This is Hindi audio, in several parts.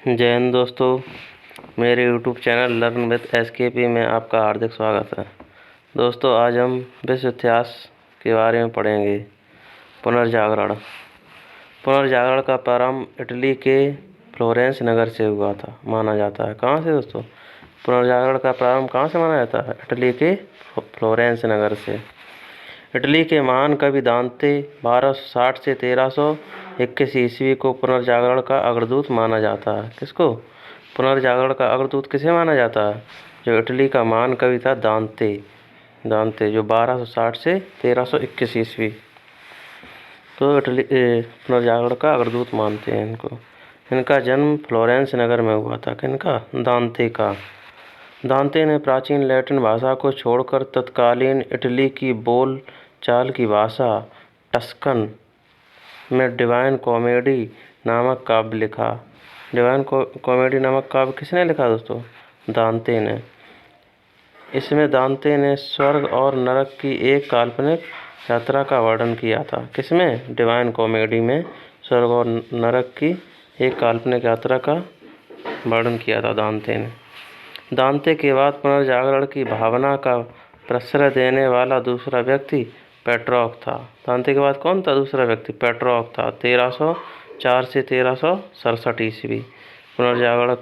जय हिंद दोस्तों। मेरे YouTube channel learn with SKP में आपका हार्दिक स्वागत है। दोस्तों, आज हम विश्व इतिहास के बारे में पढ़ेंगे। पुनर्जागरण का प्रारंभ इटली के फ्लोरेंस नगर से हुआ था माना जाता है। कहाँ से दोस्तों? पुनर्जागरण का प्रारंभ कहाँ से माना जाता है? इटली के फ्लोरेंस नगर से। इटली के महान कवि दांते 1260 से 1321 ईस्वी को पुनर्जागरण का अग्रदूत माना जाता है। किसको? पुनर्जागरण का अग्रदूत किसे माना जाता है? जो इटली का महान कवि था दांते जो 1260 से 1321 ईस्वी, तो इटली पुनर्जागरण का अग्रदूत मानते हैं इनको। इनका जन्म फ्लोरेंस नगर में हुआ था। किनका? दांते का। दांते ने प्राचीन लैटिन भाषा को छोड़कर तत्कालीन इटली की बोल चाल की भाषा टस्कन में डिवाइन कॉमेडी नामक काव्य लिखा। डिवाइन कॉमेडी नामक काव्य किसने लिखा दोस्तों? दांते ने। इसमें दांते ने स्वर्ग और नरक की एक काल्पनिक यात्रा का वर्णन किया था। किसमें? डिवाइन कॉमेडी में स्वर्ग और नरक की एक काल्पनिक यात्रा का वर्णन किया था दांते ने। दांते के बाद पुनर्जागरण की भावना का प्रश्रय देने वाला दूसरा व्यक्ति पेट्रॉक था। दांते के बाद कौन था दूसरा व्यक्ति? पेट्रॉक था। 1304 से 1367 ईस्वी। पुनर्जागरण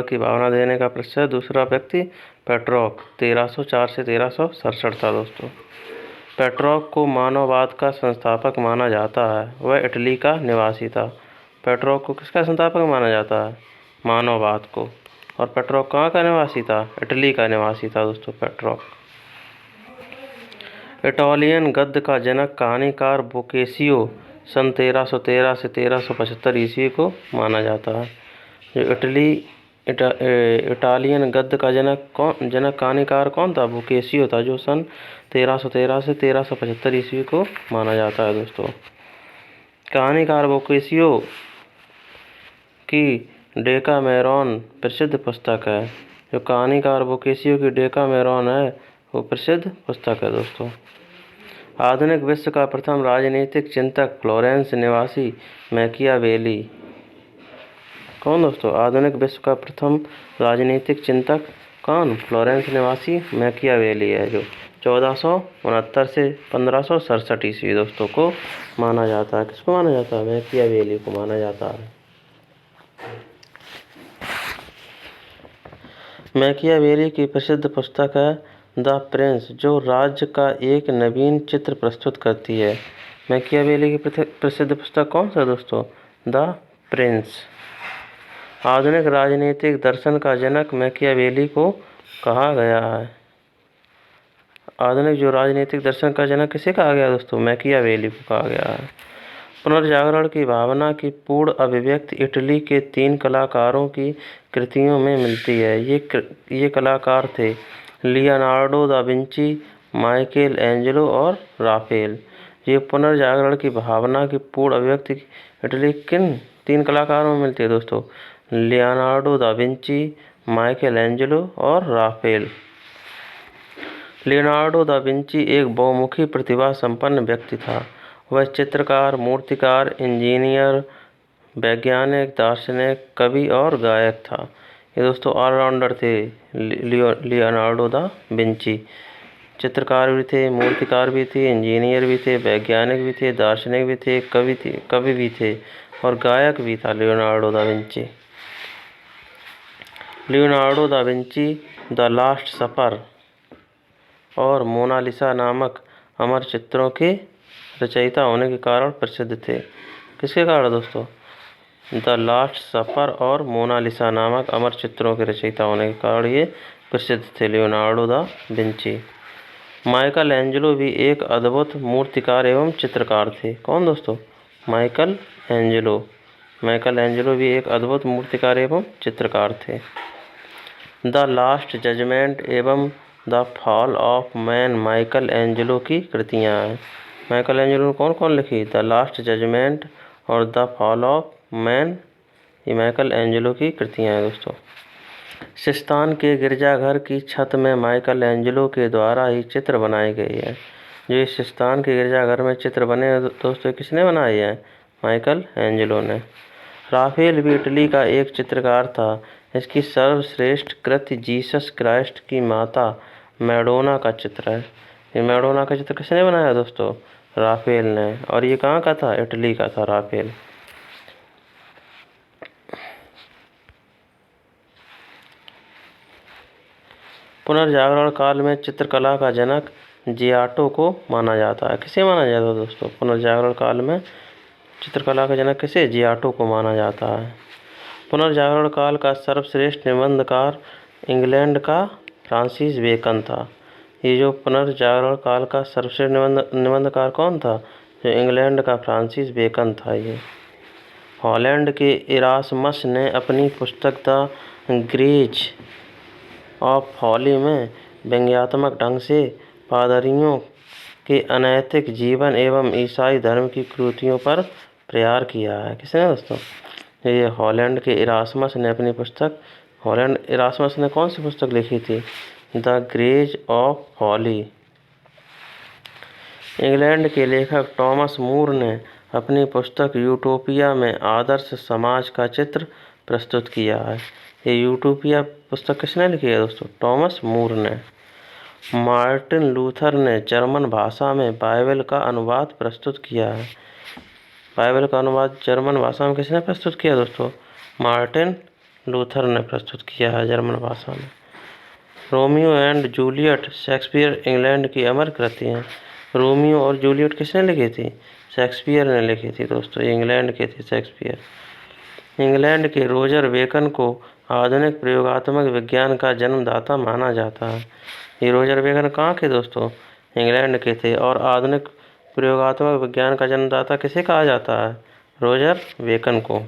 की भावना देने का प्रश्रय दूसरा व्यक्ति पेट्रॉक 1304 से 1367 था दोस्तों। पेट्रॉक को मानववाद का संस्थापक माना जाता है। वह इटली का निवासी था। पेट्रॉक को किसका संस्थापक माना जाता है? मानववाद को। और पेट्रॉक कहाँ का निवासी था? इटली का निवासी था दोस्तों पेट्रॉक। इटालियन गद्य का जनक कहानीकार बोकेशियो सन 1313 से 1375 ईस्वी को माना जाता है। जो इटालियन गद्य का जनक कहानीकार कौन था? बोकेशियो था, जो सन 1313 से 1375 ईस्वी को माना जाता है दोस्तों। कहानीकार बोकेशियो की डेकामेरॉन प्रसिद्ध पुस्तक है। जो कहानीकार बोकेशियो की डेकामेरॉन है वो प्रसिद्ध पुस्तक है दोस्तों। आधुनिक विश्व का प्रथम राजनीतिक चिंतक फ्लोरेंस निवासी मैकियावेली। कौन दोस्तों? आधुनिक विश्व का प्रथम राजनीतिक चिंतक कौन? फ्लोरेंस निवासी मैकियावेली है, जो 1469 से 1567 ईस्वी दोस्तों को माना जाता है। किसको माना जाता है? मैकियावेली को माना जाता है। मैकियावेली की प्रसिद्ध पुस्तक है द प्रिंस, जो राज्य का एक नवीन चित्र प्रस्तुत करती है। मैकियावेली की प्रसिद्ध पुस्तक कौन सा दोस्तों? The Prince. आधुनिक राजनीतिक दर्शन का जनक मैकियावेली को कहा गया है। आधुनिक जो राजनीतिक दर्शन का जनक किसे कहा गया दोस्तों? मैकियावेली को कहा गया है। पुनर्जागरण की भावना की पूर्ण अभिव्यक्ति इटली के 3 कलाकारों की कृतियों में मिलती है। ये कलाकार थे Leonardo da Vinci, Michael Angelo और राफेल। ये पुनर्जागरण की भावना की पूर्ण अभिव्यक्ति इटली किन 3 कलाकारों में मिलती है दोस्तों? Leonardo da Vinci, Michael Angelo और राफेल। लियोनार्डो दा विंची एक बहुमुखी प्रतिभा संपन्न व्यक्ति था। वह चित्रकार, मूर्तिकार, इंजीनियर, वैज्ञानिक, दार्शनिक, कवि और गायक था। ये दोस्तों ऑलराउंडर थे लियोनार्डो दा विंची। चित्रकार भी थे, मूर्तिकार भी थे, इंजीनियर भी थे, वैज्ञानिक भी थे, दार्शनिक भी थे, कवि भी थे और गायक भी था Leonardo da Vinci. Leonardo da Vinci the last supper और मोनालिसा नामक अमर चित्रों के रचयिता होने के कारण प्रसिद्ध थे। किसके कारण दोस्तों? द लास्ट सपर और मोनालिसा नामक अमर चित्रों के रचयिता होने के कारण ये प्रसिद्ध थे Leonardo da Vinci. Michael Angelo भी एक अद्भुत मूर्तिकार एवं चित्रकार थे। कौन दोस्तों? माइकल एंजेलो भी एक अद्भुत मूर्तिकार एवं चित्रकार थे। द लास्ट जजमेंट एवं the fall of man Michael Angelo की कृतियाँ हैं। माइकल एंजेलो ने कौन कौन लिखी? द लास्ट जजमेंट और द फॉल ऑफ मैन, ये माइकल एंजेलो की कृतियाँ हैं दोस्तों। सिस्तान के गिरजाघर की छत में माइकल एंजेलो के द्वारा ही चित्र बनाए गए हैं। जो इस सिस्तान के गिरजाघर में चित्र बने दोस्तों किसने बनाए हैं? माइकल एंजेलो ने। राफेल भी इटली का एक चित्रकार था। इसकी सर्वश्रेष्ठ कृति जीसस क्राइस्ट की माता मैडोना का चित्र है। ये मैडोना का चित्र किसने बनाया दोस्तों? राफेल ने। और ये कहाँ का था? इटली का था राफेल। पुनर्जागरण काल में चित्रकला का जनक जियाटो को माना जाता है। किसे माना जाता है दोस्तों? पुनर्जागरण काल में चित्रकला का जनक किसे? जियाटो को माना जाता है। पुनर्जागरण काल का सर्वश्रेष्ठ निबंधकार इंग्लैंड का फ्रांसिस बेकन था। ये जो पुनर्जागरण काल का सर्वश्रेष्ठ निबंधकार कौन था? जो इंग्लैंड का फ्रांसिस बेकन था। ये हॉलैंड के इरासमस ने अपनी पुस्तक द ग्रेज ऑफ फॉली में व्यंग्यात्मक ढंग से पादरियों के अनैतिक जीवन एवं ईसाई धर्म की कुरीतियों पर प्रहार किया है। किसने दोस्तों? ये हॉलैंड के इरासमस ने अपनी पुस्तक इरासमस ने कौन सी पुस्तक लिखी थी? The praise of folly. England के लेखक टॉमस मूर ने अपनी पुस्तक यूटोपिया में आदर्श समाज का चित्र प्रस्तुत किया है। ये यूटोपिया पुस्तक किसने लिखी है दोस्तों? टॉमस मूर ने। मार्टिन लूथर ने जर्मन भाषा में बाइबल का अनुवाद प्रस्तुत किया है। बाइबल का अनुवाद जर्मन भाषा में किसने प्रस्तुत किया दोस्तों? मार्टिन लूथर ने प्रस्तुत किया है जर्मन भाषा में। Romeo and Juliet Shakespeare England की अमर कृति हैं। रोमियो और जूलियट किसने लिखी थी? शेक्सपियर ने लिखी थी दोस्तों। इंग्लैंड के थे शेक्सपियर। इंग्लैंड के रोजर बेकन को आधुनिक प्रयोगात्मक विज्ञान का जन्मदाता माना जाता है। ये रोजर बेकन कहाँ के दोस्तों? इंग्लैंड के थे। और आधुनिक प्रयोगात्मक विज्ञान का जन्मदाता किसे कहा जाता है? रोजर बेकन को।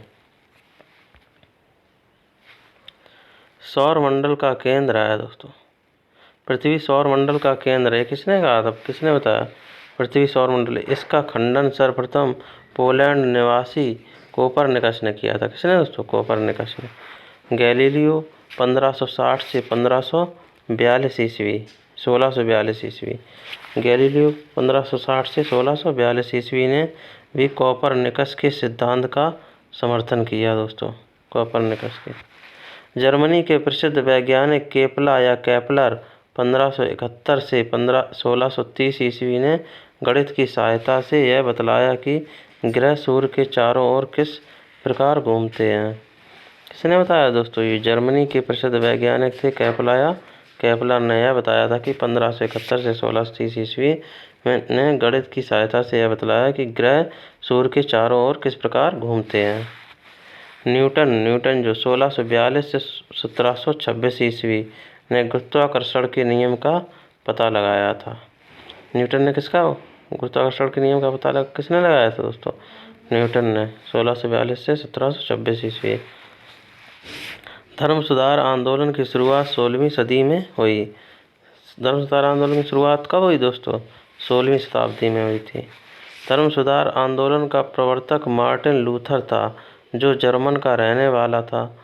सौर मंडल का केंद्र है दोस्तों। पृथ्वी सौर मंडल का केंद्र है। किसने कहा था? किसने बताया? पृथ्वी सौर मंडल। इसका खंडन सर्वप्रथम पोलैंड निवासी कोपरनिकस ने किया था। किसने दोस्तों? कोपरनिकस ने। गैलीलियो 1560 से 1542 ईस्वी 1642 ईस्वी। गैलीलियो 1560 से 1642 ईस्वी ने भी कोपरनिकस के सिद्धांत का समर्थन किया दोस्तों। कोपरनिकस के। जर्मनी के प्रसिद्ध वैज्ञानिक केपला या केपलर 1571 से 1630 ईस्वी ने गणित की सहायता से यह बतलाया कि ग्रह सूर्य के चारों ओर किस प्रकार घूमते हैं। किसने बताया दोस्तों? ये जर्मनी के प्रसिद्ध वैज्ञानिक थे केपला या केपलर ने यह बताया था कि 1571 से 1630 ईस्वी ने गणित की सहायता से यह बतलाया कि ग्रह सूर्य के चारों ओर किस प्रकार घूमते हैं। न्यूटन जो 1642 से 1726 ईस्वी ने गुरुत्वाकर्षण के नियम का पता लगाया था। न्यूटन ने किसका? गुरुत्वाकर्षण के नियम का पता किसने लगाया था दोस्तों? न्यूटन ने। 1642 से 1726 ईस्वी। धर्म सुधार आंदोलन की शुरुआत 16वीं सदी में हुई। धर्म सुधार आंदोलन की शुरुआत कब हुई दोस्तों? 16वीं शताब्दी में हुई थी। धर्म सुधार आंदोलन का प्रवर्तक मार्टिन लूथर था, जो जर्मन का रहने वाला था।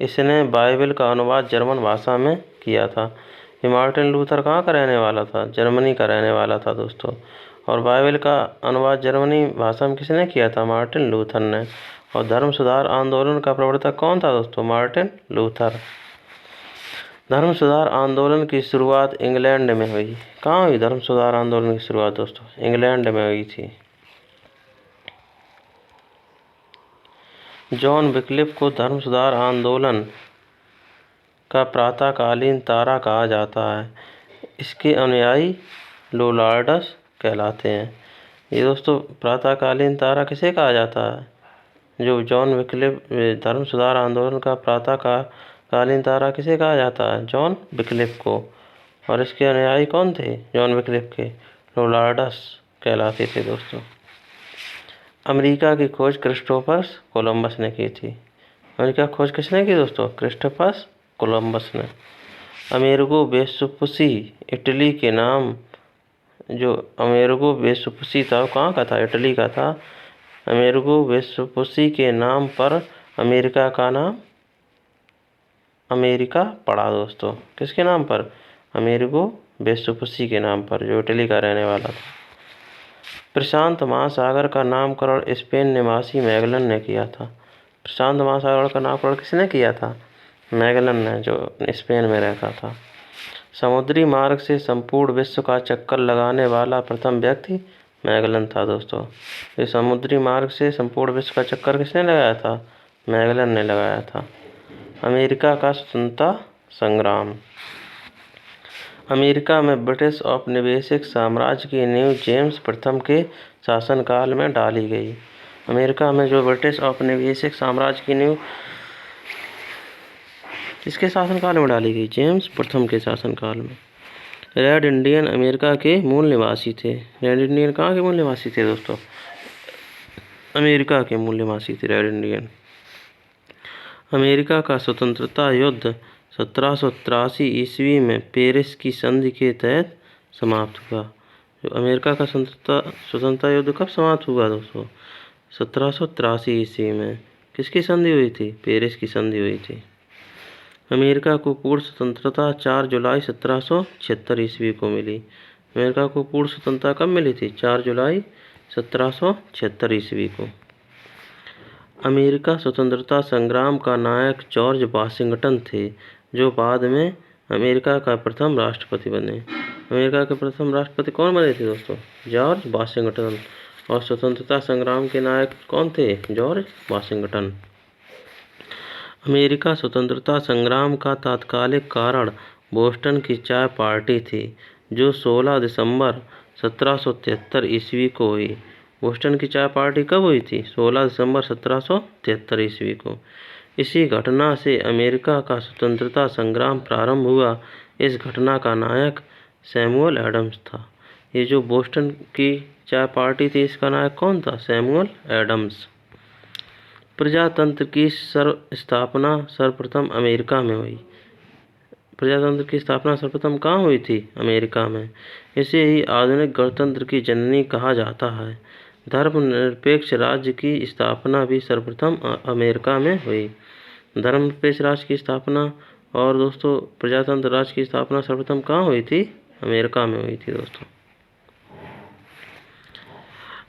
इसने बाइबल का अनुवाद जर्मन भाषा में किया था। ये मार्टिन लूथर कहाँ का रहने वाला था? जर्मनी का रहने वाला था दोस्तों। और बाइबल का अनुवाद जर्मनी भाषा में किसने किया था? मार्टिन लूथर ने। और धर्म सुधार आंदोलन का प्रवर्तक कौन था दोस्तों? Martin Luther. धर्म सुधार आंदोलन की शुरुआत इंग्लैंड में हुई। कहाँ हुई धर्म सुधार आंदोलन की शुरुआत दोस्तों? इंग्लैंड में हुई थी। जॉन विक्लिफ को धर्म सुधार आंदोलन का प्रातःकालीन तारा कहा जाता है। इसके अनुयायी लोलार्डस कहलाते हैं। ये दोस्तों प्रातःकालीन तारा किसे कहा जाता है? जो जॉन विक्लिफ धर्म सुधार आंदोलन का प्रातःकालीन तारा किसे कहा जाता है? जॉन विक्लिफ को। और इसके अनुयायी कौन थे जॉन विक्लिफ के? लोलार्डस कहलाते थे दोस्तों। अमेरिका की खोज क्रिस्टोफर कोलंबस ने की थी। अमेरिका खोज किसने की दोस्तों? क्रिस्टोफर कोलंबस ने। अमेरिगो वेसुपुसी इटली के नाम जो अमेरिगो वेसुपुसी था वो कहाँ का था? इटली का था। अमेरिगो वेसुपुसी के नाम पर अमेरिका का नाम अमेरिका पड़ा दोस्तों। किसके नाम पर? अमेरिगो वेसुपुसी के नाम पर, जो इटली का रहने वाला था। प्रशांत महासागर का नामकरण स्पेन निवासी मैगलन ने किया था। प्रशांत महासागर का नामकरण किसने किया था? मैगलन ने, जो स्पेन में रहता था। समुद्री मार्ग से संपूर्ण विश्व का चक्कर लगाने वाला प्रथम व्यक्ति मैगलन था दोस्तों। ये समुद्री मार्ग से संपूर्ण विश्व का चक्कर किसने लगाया था? मैगलन ने लगाया था। अमेरिका का स्वतंत्रता संग्राम। अमेरिका में ब्रिटिश औपनिवेशिक साम्राज्य की नींव जेम्स प्रथम के शासनकाल में डाली गई। अमेरिका में जो ब्रिटिश औपनिवेशिक साम्राज्य की नींव किसके शासनकाल में डाली गई? जेम्स प्रथम के शासनकाल में। रेड इंडियन अमेरिका के मूल निवासी थे। रेड इंडियन कहाँ के मूल निवासी थे दोस्तों? अमेरिका के मूल निवासी थे रेड इंडियन। अमेरिका का स्वतंत्रता युद्ध 1783 ईस्वी में पेरिस की संधि के तहत समाप्त हुआ। जो अमेरिका का स्वतंत्रता युद्ध कब समाप्त हुआ दोस्तों? 1783 ईस्वी में। किसकी संधि हुई थी? पेरिस की संधि हुई थी। अमेरिका को पूर्ण स्वतंत्रता 4 जुलाई 1776 ईस्वी को मिली। अमेरिका को पूर्ण स्वतंत्रता कब मिली थी? 4 जुलाई 1776 ईस्वी को। अमेरिका स्वतंत्रता संग्राम का नायक जॉर्ज वाशिंगटन थे, जो बाद में अमेरिका का प्रथम राष्ट्रपति बने। अमेरिका के प्रथम राष्ट्रपति कौन बने थे दोस्तों? George Washington. और स्वतंत्रता संग्राम के नायक कौन थे? George Washington. अमेरिका स्वतंत्रता संग्राम का तात्कालिक कारण बोस्टन की चाय पार्टी थी, जो 16 दिसंबर 1773 ईस्वी को हुई। बोस्टन की चाय पार्टी कब हुई थी? 16 दिसंबर 1773 ईस्वी को। इसी घटना से अमेरिका का स्वतंत्रता संग्राम प्रारंभ हुआ। इस घटना का नायक सैमुअल एडम्स था। ये जो बोस्टन की चाय पार्टी थी, इसका नायक कौन था? Samuel Adams. प्रजातंत्र की स्थापना सर्वप्रथम अमेरिका में हुई। प्रजातंत्र की स्थापना सर्वप्रथम कहाँ हुई थी? अमेरिका में। इसे ही आधुनिक गणतंत्र की जननी कहा जाता है। धर्मनिरपेक्ष राज्य की स्थापना भी सर्वप्रथम अमेरिका में हुई। धर्मनिरपेक्ष राज्य की स्थापना और दोस्तों प्रजातंत्र राज्य की स्थापना सर्वप्रथम कहाँ हुई थी? अमेरिका में हुई थी दोस्तों।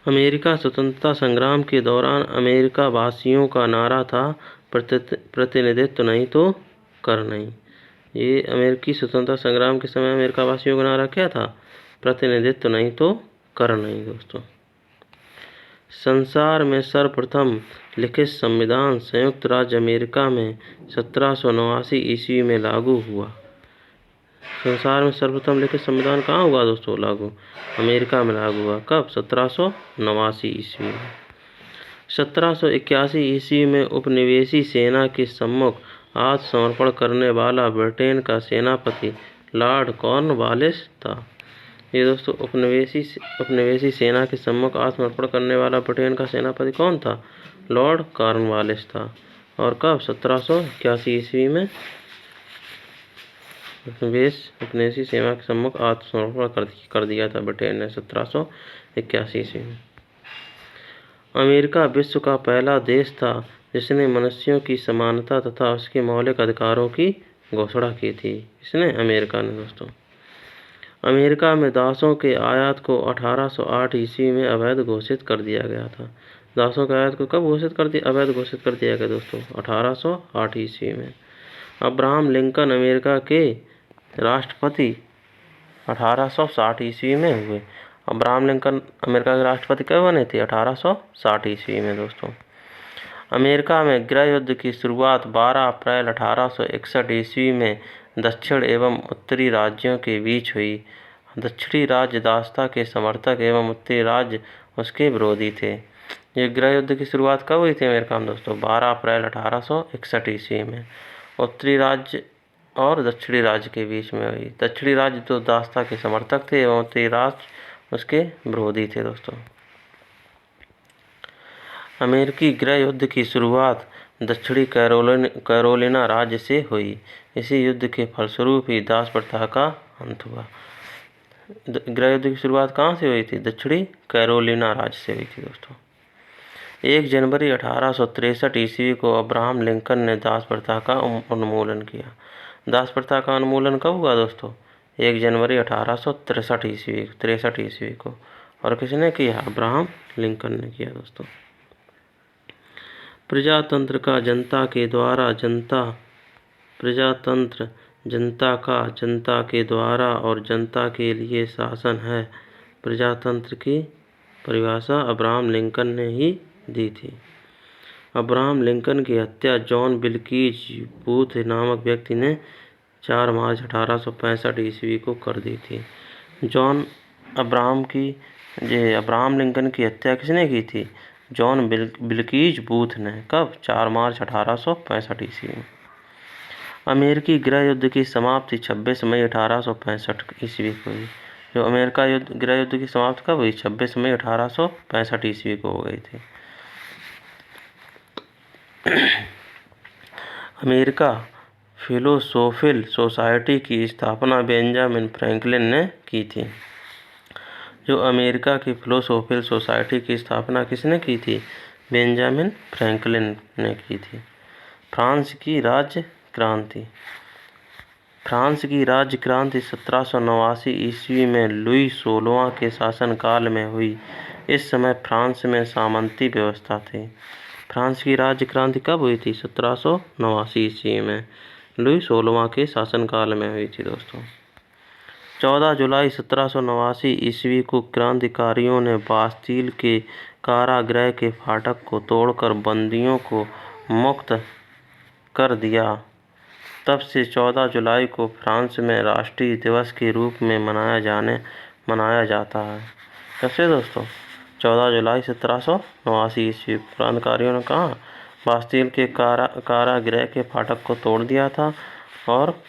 अमेरिका स्वतंत्रता संग्राम के दौरान अमेरिका वासियों का नारा था, प्रतिनिधित्व नहीं तो कर नहीं। ये अमेरिकी स्वतंत्रता संग्राम के समय अमेरिका वासियों का नारा क्या था? प्रतिनिधित्व नहीं तो कर नहीं दोस्तों। संसार में सर्वप्रथम लिखित संविधान संयुक्त राज्य अमेरिका में 1789 ईस्वी में लागू हुआ। संसार में सर्वप्रथम लिखित संविधान कहाँ हुआ दोस्तों लागू? अमेरिका में लागू हुआ। कब? 1789 ईस्वी में। 1781 ईस्वी में उपनिवेशी सेना के सम्मुख आत्मसमर्पण करने वाला ब्रिटेन का सेनापति लॉर्ड कॉर्नवालिस था। ये दोस्तों उपनिवेशी सेना के सम्मुख आत्मसमर्पण करने वाला ब्रिटेन का सेनापति कौन था? लॉर्ड कॉर्नवालिस था। और कब? 1781 ईस्वी में उपनिवेशी सेना के सम्मुख आत्मसमर्पण कर दिया था ब्रिटेन ने 1781 ईस्वी में। अमेरिका विश्व का पहला देश था जिसने मनुष्यों की समानता तथा उसके मौलिक अधिकारों की घोषणा की थी। इसने अमेरिका ने दोस्तों। अमेरिका में दासों के आयात को 1808 ईस्वी में अवैध घोषित कर दिया गया था। दासों के आयात को कब अवैध घोषित कर दिया गया दोस्तों? 1808 ईस्वी में। अब्राहम लिंकन अमेरिका के राष्ट्रपति 1860 ईस्वी में हुए। अब्राहम लिंकन अमेरिका के राष्ट्रपति कब बने थे? 1860 ईस्वी में दोस्तों। अमेरिका में गृह युद्ध की शुरुआत 12 अप्रैल 1861 ईस्वी में दक्षिण एवं उत्तरी राज्यों के बीच हुई। दक्षिणी राज्य दासता के समर्थक एवं उत्तरी राज्य उसके विरोधी थे। ये गृह युद्ध की शुरुआत कब हुई थी अमेरिका में दोस्तों? 12 अप्रैल 1861 ईस्वी में। उत्तरी राज्य और दक्षिणी राज्य के बीच में हुई। दक्षिणी राज्य तो दासता के समर्थक थे एवं उत्तरी राज्य उसके विरोधी थे दोस्तों। अमेरिकी गृह युद्ध की शुरुआत दक्षिणी कैरोलिना राज्य से हुई। इसी युद्ध के फलस्वरूप ही दास प्रथा का अंत हुआ। गृह युद्ध की शुरुआत कहाँ से हुई थी? दक्षिणी कैरोलिना राज्य से हुई थी दोस्तों। 1 जनवरी 1863 ईस्वी को अब्राहम लिंकन ने दास प्रथा का उन्मूलन किया। दास प्रथा का उन्मूलन कब हुआ दोस्तों? 1 जनवरी 1863 ईस्वी को। और किसने किया? अब्राहम लिंकन ने किया दोस्तों। प्रजातंत्र का जनता के द्वारा प्रजातंत्र जनता का जनता के द्वारा और जनता के लिए शासन है। प्रजातंत्र की परिभाषा अब्राहम लिंकन ने ही दी थी। अब्राहम लिंकन की हत्या जॉन विल्कीज बूथ नामक व्यक्ति ने 4 मार्च 1865 ईस्वी को कर दी थी। अब्राहम लिंकन की हत्या किसने की थी? जॉन विल्कीज बूथ ने। कब? 4 मार्च 1865 ईस्वी में। अमेरिकी गृह युद्ध की समाप्ति 26 मई 1865 ईस्वी को हुई। जो अमेरिका गृह युद्ध की समाप्ति कब हुई? 26 मई 1865 ईस्वी को हो गई थी। अमेरिका फिलोसोफिकल सोसाइटी की स्थापना बेंजामिन फ्रैंकलिन ने की थी। जो अमेरिका की फिलोसोफिकल सोसाइटी की स्थापना किसने की थी? बेंजामिन फ्रैंकलिन ने की थी। फ्रांस की राज्य क्रांति 1789 ईस्वी में लुई 16वां के शासनकाल में हुई। इस समय फ्रांस में सामंती व्यवस्था थी। फ्रांस की राज्य क्रांति कब हुई थी? 1789 ईस्वी में लुई 16वां के शासनकाल में हुई थी दोस्तों। 14 जुलाई 1789 ईस्वी को क्रांतिकारियों ने बास्तील के कारागृह के फाटक को तोड़कर बंदियों को मुक्त कर दिया। तब से 14 जुलाई को फ्रांस में राष्ट्रीय दिवस के रूप में मनाया जाता है। कब से दोस्तों? 14 जुलाई 1789 ईस्वी क्रांतिकारियों ने कहा बास्तील के कारागृह के फाटक को तोड़ दिया था और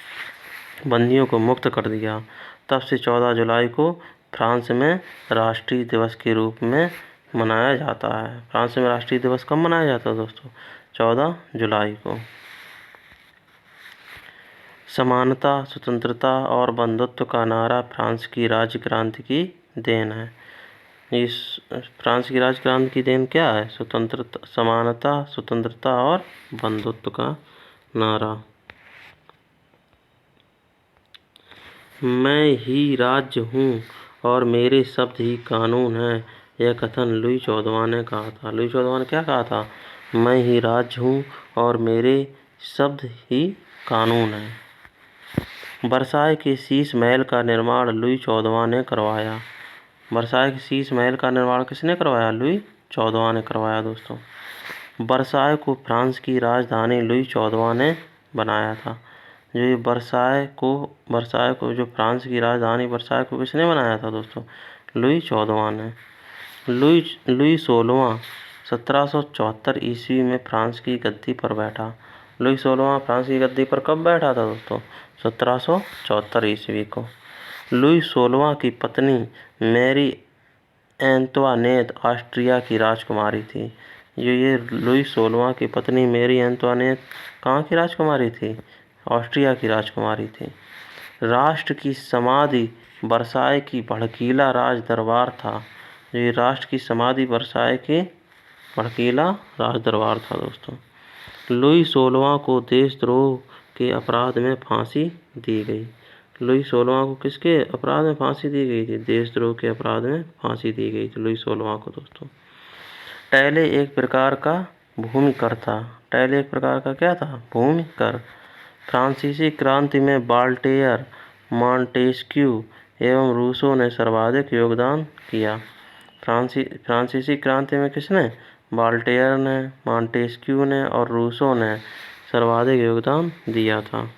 बंदियों को मुक्त कर दिया। तब से 14 जुलाई को फ्रांस में राष्ट्रीय दिवस के रूप में मनाया जाता है। फ्रांस में राष्ट्रीय दिवस कब मनाया जाता है दोस्तों? 14 जुलाई को। समानता, स्वतंत्रता और बंधुत्व का नारा फ्रांस की राज्य क्रांति की देन है। इस फ्रांस की राज्य क्रांति की देन क्या है? समानता, स्वतंत्रता और बंधुत्व का नारा। मैं ही राज्य हूँ और मेरे शब्द ही कानून हैं, यह कथन लुई 14वां ने कहा था। लुई 14वां ने क्या कहा था? मैं ही राज्य हूँ और मेरे शब्द ही कानून हैं। वर्साय के शीश महल का निर्माण लुई 14वां ने करवाया। वर्साय के शीश महल का निर्माण किसने करवाया? लुई 14वां ने करवाया दोस्तों। वर्साय को फ्रांस की राजधानी लुई 14वां ने बनाया था। जो वर्साय को जो फ्रांस की राजधानी वर्साय को किसने बनाया था दोस्तों? लुई 14वां ने। लुई 16वां 1774 ईस्वी में फ्रांस की गद्दी पर बैठा। लुई 16वां फ्रांस की गद्दी पर कब बैठा था दोस्तों? 1774 ईस्वी को। लुई 16वां की पत्नी मैरी एंतोनेट ऑस्ट्रिया की राजकुमारी थी। ये लुई 16वां की पत्नी मैरी एंतोनेट कहाँ की राजकुमारी थी? ऑस्ट्रिया की राजकुमारी थी। राष्ट्र की समाधि वर्साय की भड़कीला राज दरबार था। ये राष्ट्र की समाधि वर्साय के भड़कीला राज दरबार था दोस्तों। लुई 16वां को देशद्रोह के अपराध में फांसी दी गई। लुई 16वां को किसके अपराध में फांसी दी गई थी? देशद्रोह के अपराध में फांसी दी गई थी लुई 16वां को दोस्तों। टैले एक प्रकार का भूमि कर था। टैले एक प्रकार का क्या था? भूमि कर। फ्रांसीसी क्रांति में वॉल्टेयर, मॉन्टेस्क्यू एवं रूसो ने सर्वाधिक योगदान किया। फ्रांसीसी क्रांति में किसने? वॉल्टेयर ने, मॉन्टेस्क्यू ने और रूसो ने सर्वाधिक योगदान दिया था।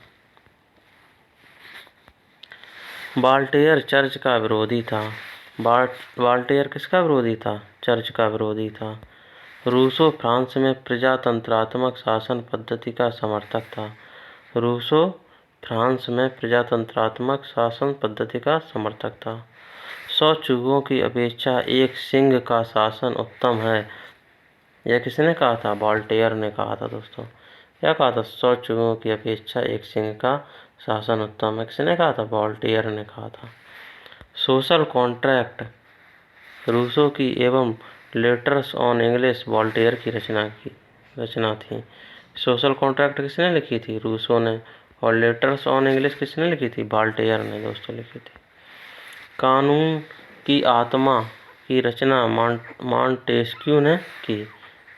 वॉल्टेयर चर्च का विरोधी था। वॉल्टेयर किसका विरोधी था? चर्च का विरोधी था। रूसो फ्रांस में प्रजातंत्रात्मक शासन पद्धति का समर्थक था। रूसो फ्रांस में प्रजातंत्रात्मक शासन पद्धति का समर्थक था। 100 चूहों की अपेक्षा एक सिंह का शासन उत्तम है। यह किसने कहा था? वॉल्टेयर ने कहा था दोस्तों। क्या कहा था? 100 चूहों की अपेक्षा एक सिंह का शासन उत्तम है। किसने कहा था? वॉल्टेयर ने कहा था। सोशल कॉन्ट्रैक्ट रूसो की एवं लेटर्स ऑन इंग्लिश वॉल्टेयर की रचना थी। सोशल कॉन्ट्रैक्ट किसने लिखी थी? रूसो ने। और लेटर्स ऑन इंग्लिश किसने लिखी थी? वॉल्टेयर ने दोस्तों लिखी थी। कानून की आत्मा की रचना मॉन्टेस्क्यू ने की।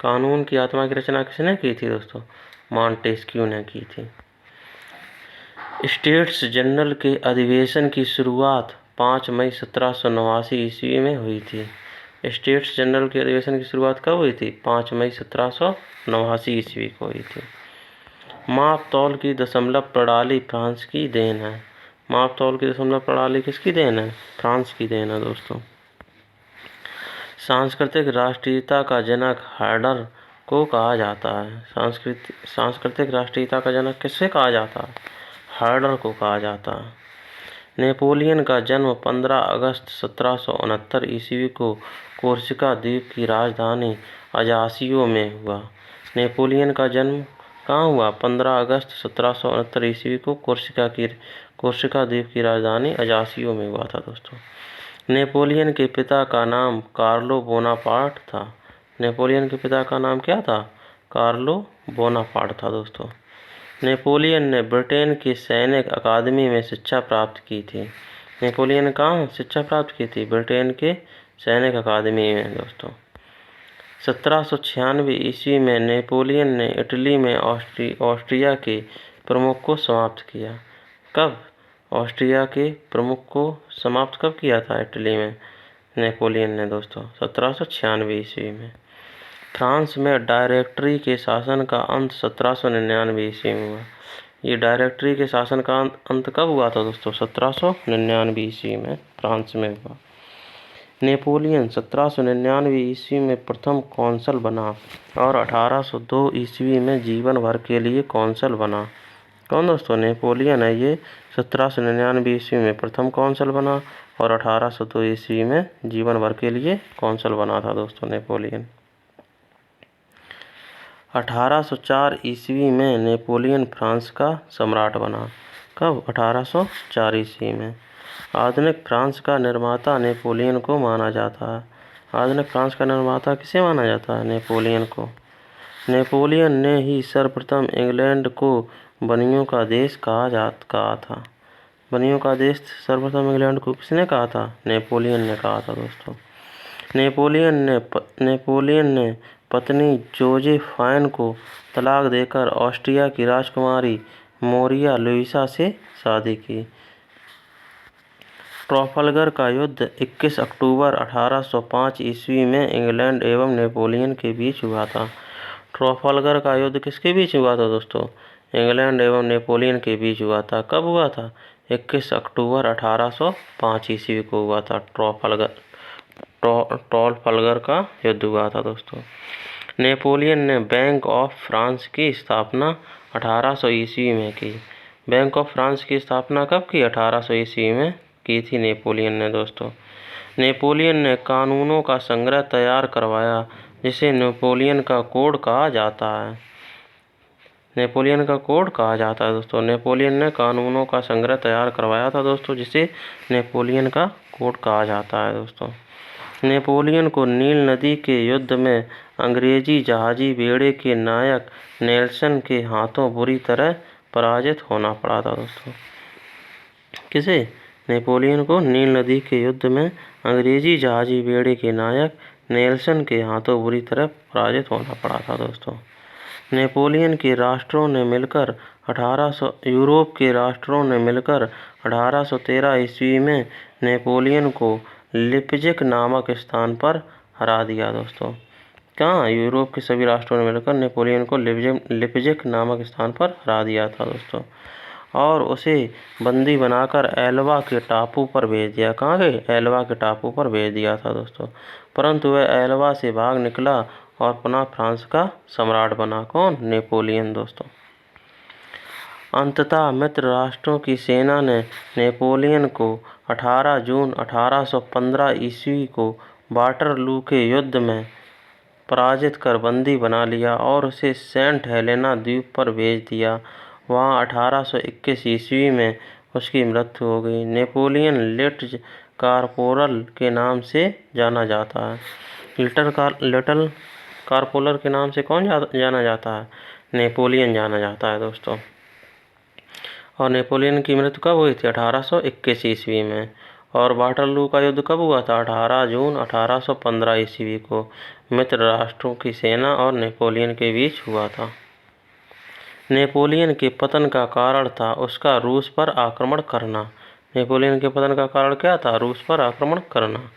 कानून की आत्मा की रचना किसने की थी दोस्तों? मॉन्टेस्क्यू ने की थी। स्टेट्स जनरल के अधिवेशन की शुरुआत 5 मई 1789 ईस्वी में हुई थी। स्टेट्स जनरल के अधिवेशन की शुरुआत कब हुई थी? 5 मई 1789 ईस्वी को हुई थी। माप तौल की दशमलव प्रणाली फ्रांस की देन है। माप तौल की दशमलव प्रणाली किसकी देन है? फ्रांस की देन है दोस्तों। सांस्कृतिक राष्ट्रीयता का जनक हाइडर को कहा जाता है। सांस्कृतिक राष्ट्रीयता का जनक किससे कहा जाता है? हाइडर को कहा जाता है। नेपोलियन का जन्म 15 अगस्त 1769 ईस्वी को कोर्सिका द्वीप की राजधानी अजासियो में हुआ। नेपोलियन का जन्म कहाँ हुआ? 15 अगस्त 1769 ईस्वी को कोर्सिका द्वीप की राजधानी अजासियो में हुआ था दोस्तों। नेपोलियन के पिता का नाम कार्लो बोनापार्ट था। नेपोलियन के पिता का नाम क्या था? कार्लो बोनापार्ट था दोस्तों। नेपोलियन ने ब्रिटेन की सैनिक अकादमी में शिक्षा प्राप्त की थी। नेपोलियन ने कहाँ शिक्षा प्राप्त की थी? ब्रिटेन के सैनिक अकादमी में दोस्तों। 1796 ईस्वी में नेपोलियन ने इटली में ऑस्ट्रिया के प्रमुख को समाप्त किया। कब? ऑस्ट्रिया के प्रमुख को समाप्त कब किया था इटली में नेपोलियन ने दोस्तों? 1796 ईस्वी में। फ्रांस में डायरेक्टरी के शासन का अंत 1799 ईस्वी में हुआ। ये डायरेक्टरी के शासन का अंत कब हुआ था दोस्तों? 1799 ईस्वी में फ्रांस में हुआ। नेपोलियन 1799 ईस्वी में प्रथम कौंसल बना और 1802 ईस्वी में जीवन भर के लिए कौंसल बना। कौन दोस्तों? नेपोलियन है ये। 1799 ईस्वी में प्रथम कौंसल बना और 1802 ईस्वी में जीवन भर के लिए कौंसल बना था दोस्तों नेपोलियन। 1804 ईस्वी में नेपोलियन फ्रांस का सम्राट बना। कब? 1804 ईस्वी में। आधुनिक फ्रांस का निर्माता नेपोलियन को माना जाता है। आधुनिक फ्रांस का निर्माता किसे माना जाता है? नेपोलियन को। नेपोलियन ने ही सर्वप्रथम इंग्लैंड को बनियों का देश कहा था। बनियों का देश सर्वप्रथम इंग्लैंड को किसने कहा था? नेपोलियन ने कहा था दोस्तों। नेपोलियन ने पत्नी जोजेफाइन को तलाक देकर ऑस्ट्रिया की राजकुमारी मोरिया लुइसा से शादी की। ट्राफलगर का युद्ध 21 अक्टूबर 1805 ईस्वी में इंग्लैंड एवं नेपोलियन के बीच हुआ था। ट्राफलगर का युद्ध किसके बीच हुआ था दोस्तों? इंग्लैंड एवं नेपोलियन के बीच हुआ था। कब हुआ था? 21 अक्टूबर 1805 ईस्वी को हुआ था। ट्राफलगर का युद्ध हुआ था दोस्तों। नेपोलियन ने बैंक ऑफ फ्रांस की स्थापना 1800 ईस्वी में की। बैंक ऑफ फ्रांस की स्थापना कब की? 1800 ईस्वी में की थी नेपोलियन ने दोस्तों। नेपोलियन ने कानूनों का संग्रह तैयार करवाया जिसे नेपोलियन का कोड कहा जाता है। नेपोलियन का कोड कहा जाता है दोस्तों। नेपोलियन ने कानूनों का संग्रह तैयार करवाया था दोस्तों जिसे नेपोलियन का कोड कहा जाता है दोस्तों। नेपोलियन को नील नदी के युद्ध में अंग्रेजी जहाजी बेड़े के नायक नेल्सन के हाथों बुरी तरह पराजित होना पड़ा था दोस्तों। किसे? नेपोलियन को नील नदी के युद्ध में अंग्रेजी जहाजी बेड़े के नायक नेल्सन के हाथों बुरी तरह पराजित होना पड़ा था दोस्तों। नेपोलियन के राष्ट्रों ने मिलकर 1800 यूरोप के राष्ट्रों ने मिलकर 1813 ईस्वी में नेपोलियन को लिपजिक नामक स्थान पर हरा दिया दोस्तों। कहाँ? यूरोप के सभी राष्ट्रों ने मिलकर नेपोलियन को लिपजिक नामक स्थान पर हरा दिया था दोस्तों और उसे बंदी बनाकर एल्वा के टापू पर भेज दिया। कहाँ गए? एल्वा के टापू पर भेज दिया था दोस्तों। परंतु वह एल्वा से भाग निकला और पुनः फ्रांस का सम्राट बना। कौन? नेपोलियन दोस्तों। अंततः मित्र राष्ट्रों की सेना ने नेपोलियन को 18 जून 1815 ईस्वी को वाटरलू के युद्ध में पराजित कर बंदी बना लिया और उसे सेंट हेलेना द्वीप पर भेज दिया। वहाँ 1821 ईस्वी में उसकी मृत्यु हो गई। नेपोलियन लिटल कार्पोरल के नाम से जाना जाता है। लिटल कार्पोरल के नाम से कौन जाना जाता है? नेपोलियन जाना जाता है दोस्तों। और नेपोलियन की मृत्यु कब हुई थी? 1821 ईस्वी में। और वाटरलू का युद्ध कब हुआ था? 18 जून 1815 ईस्वी को मित्र राष्ट्रों की सेना और नेपोलियन के बीच हुआ था। नेपोलियन के पतन का कारण था उसका रूस पर आक्रमण करना। नेपोलियन के पतन का कारण क्या था? रूस पर आक्रमण करना।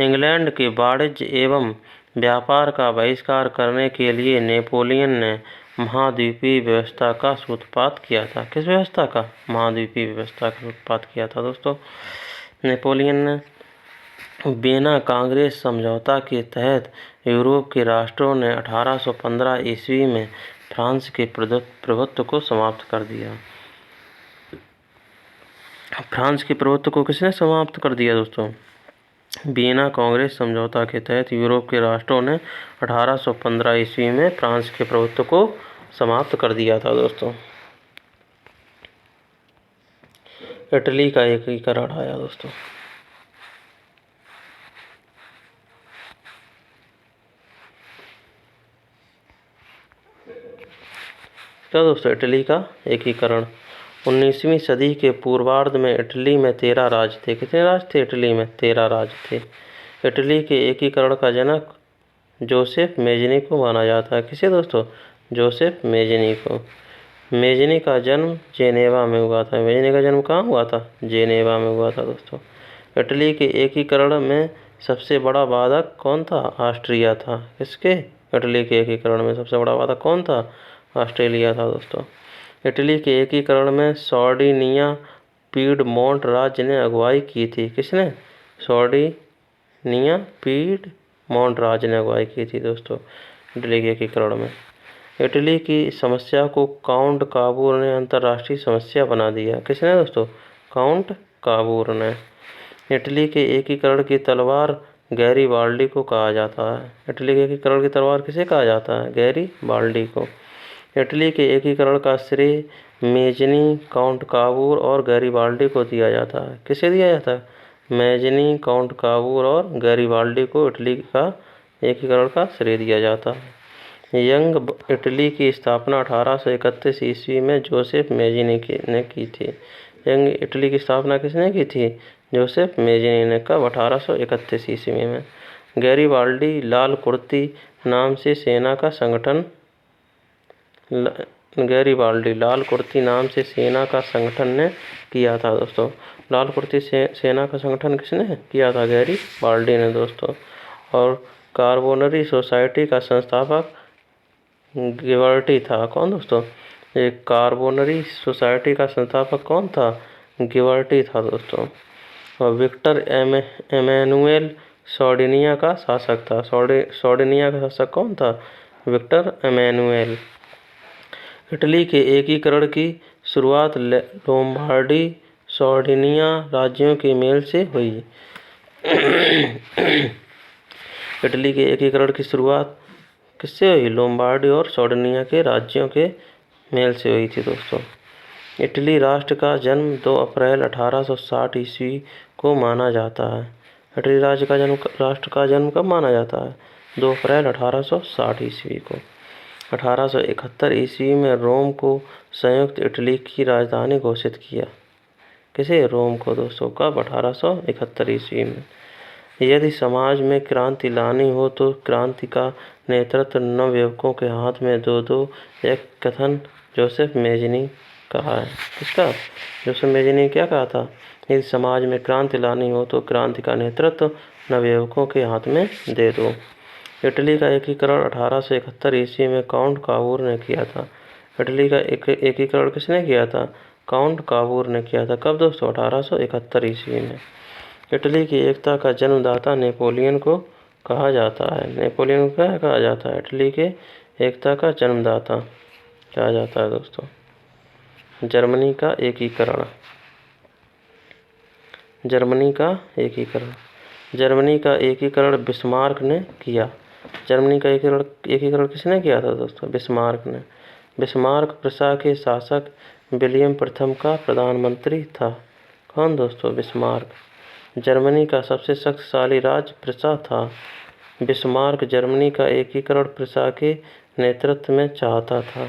इंग्लैंड के वाणिज्य एवं व्यापार का बहिष्कार करने के लिए नेपोलियन ने महाद्वीपीय व्यवस्था का सूत्रपात किया था। किस व्यवस्था का? महाद्वीपीय व्यवस्था का सूत्रपात किया था दोस्तों। नेपोलियन ने वियना कांग्रेस समझौता के तहत यूरोप के राष्ट्रों ने 1815 ईस्वी में फ्रांस के प्रभुत्व को समाप्त कर दिया। फ्रांस के प्रभुत्व को किसने समाप्त कर दिया दोस्तों? वियना कांग्रेस समझौता के तहत यूरोप के राष्ट्रों ने 1815 ईस्वी में फ्रांस के प्रभुत्व को समाप्त कर दिया था दोस्तों। इटली का एकीकरण आया दोस्तों। क्या दोस्तों? इटली का एकीकरण 19वीं सदी के पूर्वार्ध में इटली में 13 राज्य थे। कितने राज्य थे? इटली में 13 राज्य थे। इटली के एकीकरण का जनक जोसेफ मेजनी को माना जाता है। किसे दोस्तों? जोसेफ मेजनी को। मेजनी का जन्म जेनेवा में हुआ था। मेजनी का जन्म कहाँ हुआ था? जेनेवा में हुआ था दोस्तों। इटली के एकीकरण में सबसे बड़ा बाधक कौन था? ऑस्ट्रिया था। किसके? इटली के एकीकरण में सबसे बड़ा बाधक कौन था? ऑस्ट्रेलिया था दोस्तों। इटली के एकीकरण में सार्डिनिया पीडमोंट राज्य ने अगुवाई की थी। किसने? सार्डिनिया पीडमोंट राज्य ने अगुवाई की थी दोस्तों इटली के एकीकरण में। इटली की समस्या को काउंट काबूर ने अंतर्राष्ट्रीय समस्या बना दिया। किसने दोस्तों? काउंट काबूर ने। इटली के एकीकरण की तलवार गैरीबाल्डी को कहा जाता है। इटली के एकीकरण की तलवार किसे कहा जाता है? गैरीबाल्डी को। इटली के एकीकरण का श्रेय मेजनी, काउंट काबूर और गैरीबाल्डी को दिया जाता है। किसे दिया जाता है? मेजनी, काउंट काबूर और गैरीबाल्डी को इटली का एकीकरण का श्रेय दिया जाता है। यंग इटली की स्थापना 1831 ईस्वी में जोसेफ मेजनी ने की थी। यंग इटली की स्थापना किसने की थी? जोसेफ मेजनी ने। कब? 1831 ईस्वी में। गैरीबाल्डी लाल कुर्ती नाम से सेना का संगठन गैरीबाल्डी लाल कुर्ती नाम से सेना का संगठन ने किया था दोस्तों। लाल कुर्ती सेना का संगठन किसने किया था? गैरीबाल्डी ने दोस्तों। और कार्बोनरी सोसाइटी का संस्थापक गिबर्टी था। कौन दोस्तों? एक कार्बोनरी सोसाइटी का संस्थापक कौन था? गिबर्टी था दोस्तों। और विक्टर एमेनुएल सार्डिनिया का शासक था। सार्डिनिया का शासक कौन था? Victor Emmanuel. इटली के एकीकरण की शुरुआत लोम्बार्डी सार्डिनिया राज्यों के मेल से हुई। इटली के एकीकरण की शुरुआत किससे हुई? लोम्बार्डी और सार्डिनिया के राज्यों के मेल से हुई थी दोस्तों। इटली राष्ट्र का जन्म 2 अप्रैल 1860 ईस्वी को माना जाता है। इटली राष्ट्र का जन्म कब माना जाता है? 2 अप्रैल 1860 ईस्वी को। 1871 ईस्वी में रोम को संयुक्त इटली की राजधानी घोषित किया। किसे? रोम को दोस्तों। कब? 1871 ईस्वी में। यदि समाज में क्रांति लानी हो तो क्रांति का नेतृत्व नवयुवकों के हाथ में दो दो, एक कथन जोसेफ मेजनी कहा है। किसका? जोसेफ मेजनी क्या कहा था? यदि समाज में क्रांति लानी हो तो क्रांति का नेतृत्व नवयुवकों के हाथ में दे दो। इटली का एकीकरण 1871 ईस्वी में काउंट काबूर ने किया था। इटली का एकीकरण किसने किया था? काउंट काबूर ने किया था। कब दोस्तों? 1871 ईस्वी में। इटली की एकता का जन्मदाता नेपोलियन को कहा जाता है। नेपोलियन को क्या कहा जाता है? इटली के एकता का जन्मदाता कहा जाता है दोस्तों। जर्मनी का एकीकरण। जर्मनी का एकीकरण। जर्मनी का एकीकरण बिस्मार्क ने किया। जर्मनी का एकीकरण किसने किया था दोस्तों? बिस्मार्क ने। बिस्मार्क प्रुसा के शासक विलियम प्रथम का प्रधानमंत्री था। कौन दोस्तों? बिस्मार्क। जर्मनी का सबसे शक्तिशाली राज्य प्रुसा था। बिस्मार्क जर्मनी का एकीकरण प्रुसा के नेतृत्व में चाहता था।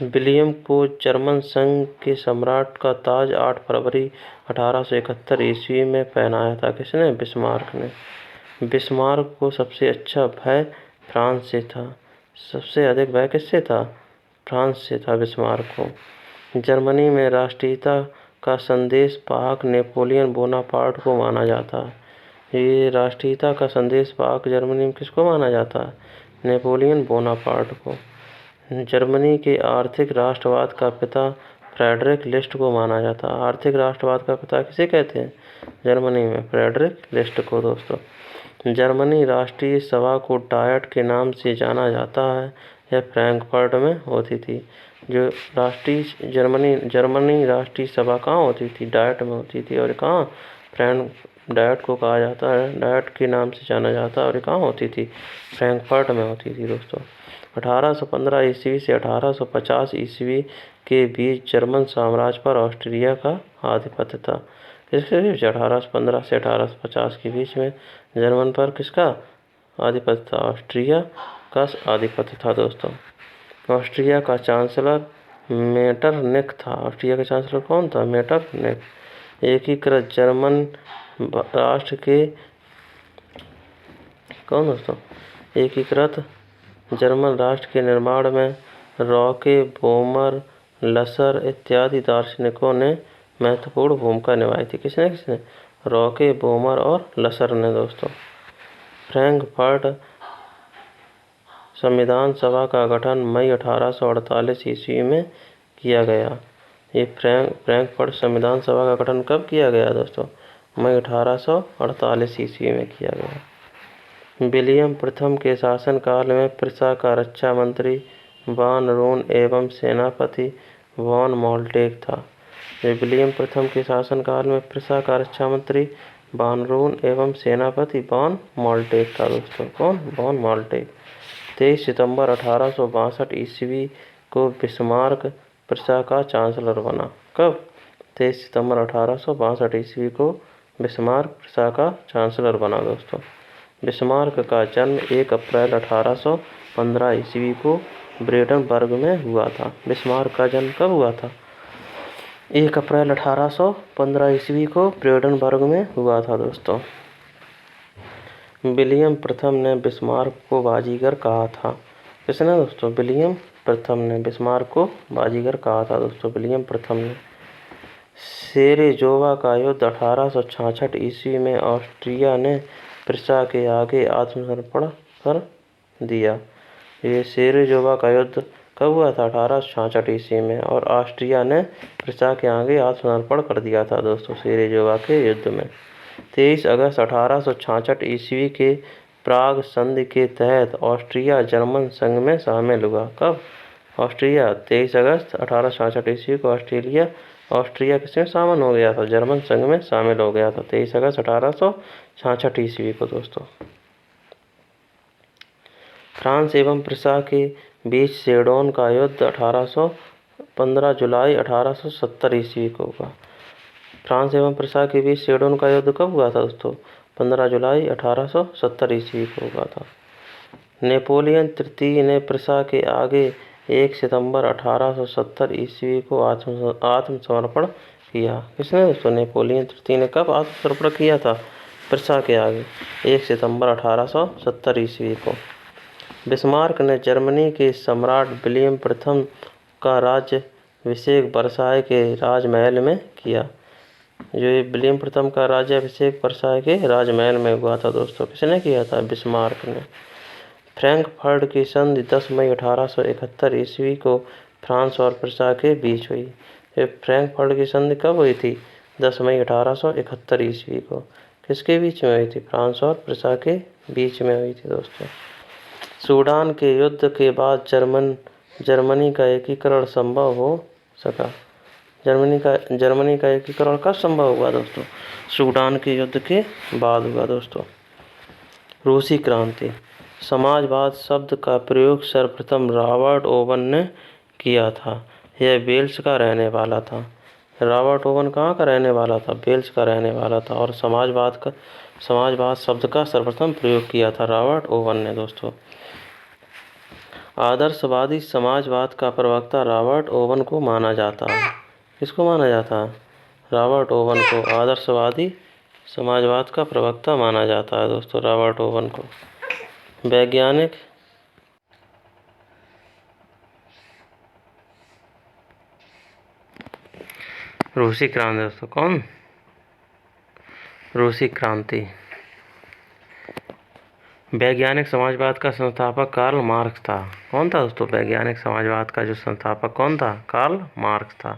विलियम को जर्मन संघ के सम्राट का ताज 8 फरवरी 1871 ईस्वी में पहनाया था। किसने? बिस्मार्क ने। बिस्मार्क को सबसे अच्छा भय फ्रांस से था। सबसे अधिक भय किससे था? फ्रांस से था बिस्मार्क को। जर्मनी में राष्ट्रीयता का संदेश वाहक नेपोलियन बोनापार्ट को माना जाता है। ये राष्ट्रीयता का संदेश वाहक जर्मनी में किसको माना जाता है? नेपोलियन बोनापार्ट को। जर्मनी के आर्थिक राष्ट्रवाद का पिता फ्रेडरिक लिस्ट को माना जाता है। आर्थिक राष्ट्रवाद का पिता किसे कहते हैं? जर्मनी में फ्रेडरिक लिस्ट को दोस्तों। जर्मनी राष्ट्रीय सभा को डायट के नाम से जाना जाता है। यह फ्रैंकफर्ट में होती थी। जो जर्मनी राष्ट्रीय सभा कहाँ होती थी? डायट में होती थी। और कहाँ? डायट को कहा जाता है, डायट के नाम से जाना जाता है। और कहाँ होती थी? फ्रैंकफर्ट में होती थी दोस्तों। 1815 ईस्वी से 1850 ईस्वी के बीच जर्मन साम्राज्य पर ऑस्ट्रिया का आधिपत्य था। किसके बीच? 1815 से 1850 के बीच में जर्मन पर किसका आधिपत्य था? ऑस्ट्रिया का आधिपत्य था दोस्तों। ऑस्ट्रिया का चांसलर मेटरनिख था। ऑस्ट्रिया का चांसलर कौन था? मेटरनिख। एकीकृत जर्मन राष्ट्र के कौन दोस्तों? एकीकृत जर्मन राष्ट्र के निर्माण में रॉके, बोमर, लसर इत्यादि दार्शनिकों ने महत्वपूर्ण भूमिका निभाई थी। किसने? रॉके, बोमर और लसर ने दोस्तों। फ्रैंकफर्ट संविधान सभा का गठन मई 1848 ईस्वी में किया गया। ये फ्रैंकफर्ट संविधान सभा का गठन कब किया गया दोस्तों? मई 1848 ईस्वी में किया गया। विलियम प्रथम के शासनकाल में प्रिसा का रक्षा मंत्री वान रून एवं सेनापति वॉन मोल्टेक था। विलियम प्रथम के शासनकाल में प्रिसा का रक्षा मंत्री वान रून एवं सेनापति वॉन मोल्टेक था दोस्तों। कौन? वॉन मोल्टेक। 23 सितंबर 1862 ईस्वी को बिस्मार्क प्रिसा का चांसलर बना। कब? 23 सितंबर 1862 ईस्वी को बिस्मार्क प्रिसा का चांसलर बना दोस्तों। बिस्मार्क का जन्म 1 अप्रैल 1815 ईस्वी को ब्रेडनबर्ग में हुआ था। बिस्मार्क का जन्म कब हुआ था? 1 अप्रैल 1815 ईस्वी को ब्रेडनबर्ग में हुआ था दोस्तों। विलियम प्रथम ने बिस्मार्क को बाजीगर कहा था। किसने दोस्तों? विलियम प्रथम ने बिस्मार्क को बाजीगर कहा था दोस्तों। विलियम प्रथम ने। सेरेजोवा का युद्ध 1866 ईस्वी में ऑस्ट्रिया ने प्रिसा के आगे आत्मसमर्पण कर दिया। ये सेरेजोवा का युद्ध कब हुआ था? 1866 ईस्वी में। और ऑस्ट्रिया ने प्रिसा के आगे आत्मसमर्पण कर दिया था दोस्तों सेरेजोवा के युद्ध में। 23 अगस्त 1866 ईस्वी के प्राग संधि के तहत ऑस्ट्रिया जर्मन संघ में शामिल हुआ। कब? ऑस्ट्रिया 23 अगस्त 1866 ईस्वी को ऑस्ट्रिया किसमें शामिल हो गया था? जर्मन संघ में शामिल हो गया था 23 अगस्त 1866 ईस्वी को दोस्तों। फ्रांस एवं प्रिसा के बीच सेडोन का युद्ध 15 जुलाई 1870 ईस्वी को हुआ। फ्रांस एवं प्रिसा के बीच सेडोन का युद्ध कब हुआ था दोस्तों? 15 जुलाई 1870 ईस्वी को हुआ था। नेपोलियन तृतीय ने प्रिसा के आगे 1 सितंबर 1870 ईस्वी को आत्मसमर्पण किया। किसने दोस्तों? नेपोलियन तृतीय ने कब आत्मसमर्पण किया था? प्रिसा के आगे 1 सितंबर 1870 ईस्वी को। बिस्मार्क ने जर्मनी के सम्राट विलियम प्रथम का राज्याभिषेक वर्साय के राजमहल में किया। जो विलियम प्रथम का राज्याभिषेक वर्साय के राजमहल में हुआ था दोस्तों। किसने किया था? बिस्मार्क ने। फ्रैंकफर्ट की संधि 10 मई 1871 ईस्वी को फ्रांस और प्रिसा के बीच हुई। ये फ्रैंकफर्ट की संधि कब हुई थी? 10 मई 1871 ईस्वी को। किसके बीच में हुई थी? फ्रांस और प्रिसा के बीच में हुई थी दोस्तों। सूडान के युद्ध के बाद जर्मनी का एकीकरण संभव हो सका। जर्मनी का एकीकरण कब संभव हुआ दोस्तों? सूडान के युद्ध के बाद हुआ दोस्तों। रूसी क्रांति। समाजवाद शब्द का प्रयोग सर्वप्रथम रॉबर्ट ओवन ने किया था। यह वेल्स का रहने वाला था। रॉबर्ट ओवन कहाँ का रहने वाला था? वेल्स का रहने वाला था। और समाजवाद शब्द का सर्वप्रथम प्रयोग किया था रॉबर्ट ओवन ने दोस्तों। आदर्शवादी समाजवाद का प्रवक्ता रॉबर्ट ओवन को माना जाता है। किसको माना जाता है? रॉबर्ट ओवन को आदर्शवादी समाजवाद का प्रवक्ता माना जाता है दोस्तों, रॉबर्ट ओवन को। वैज्ञानिक रूसी क्रांति दोस्तों, कौन? रूसी क्रांति। वैज्ञानिक समाजवाद का संस्थापक कार्ल मार्क्स था। कौन था दोस्तों? वैज्ञानिक समाजवाद का जो संस्थापक कौन था? कार्ल मार्क्स था।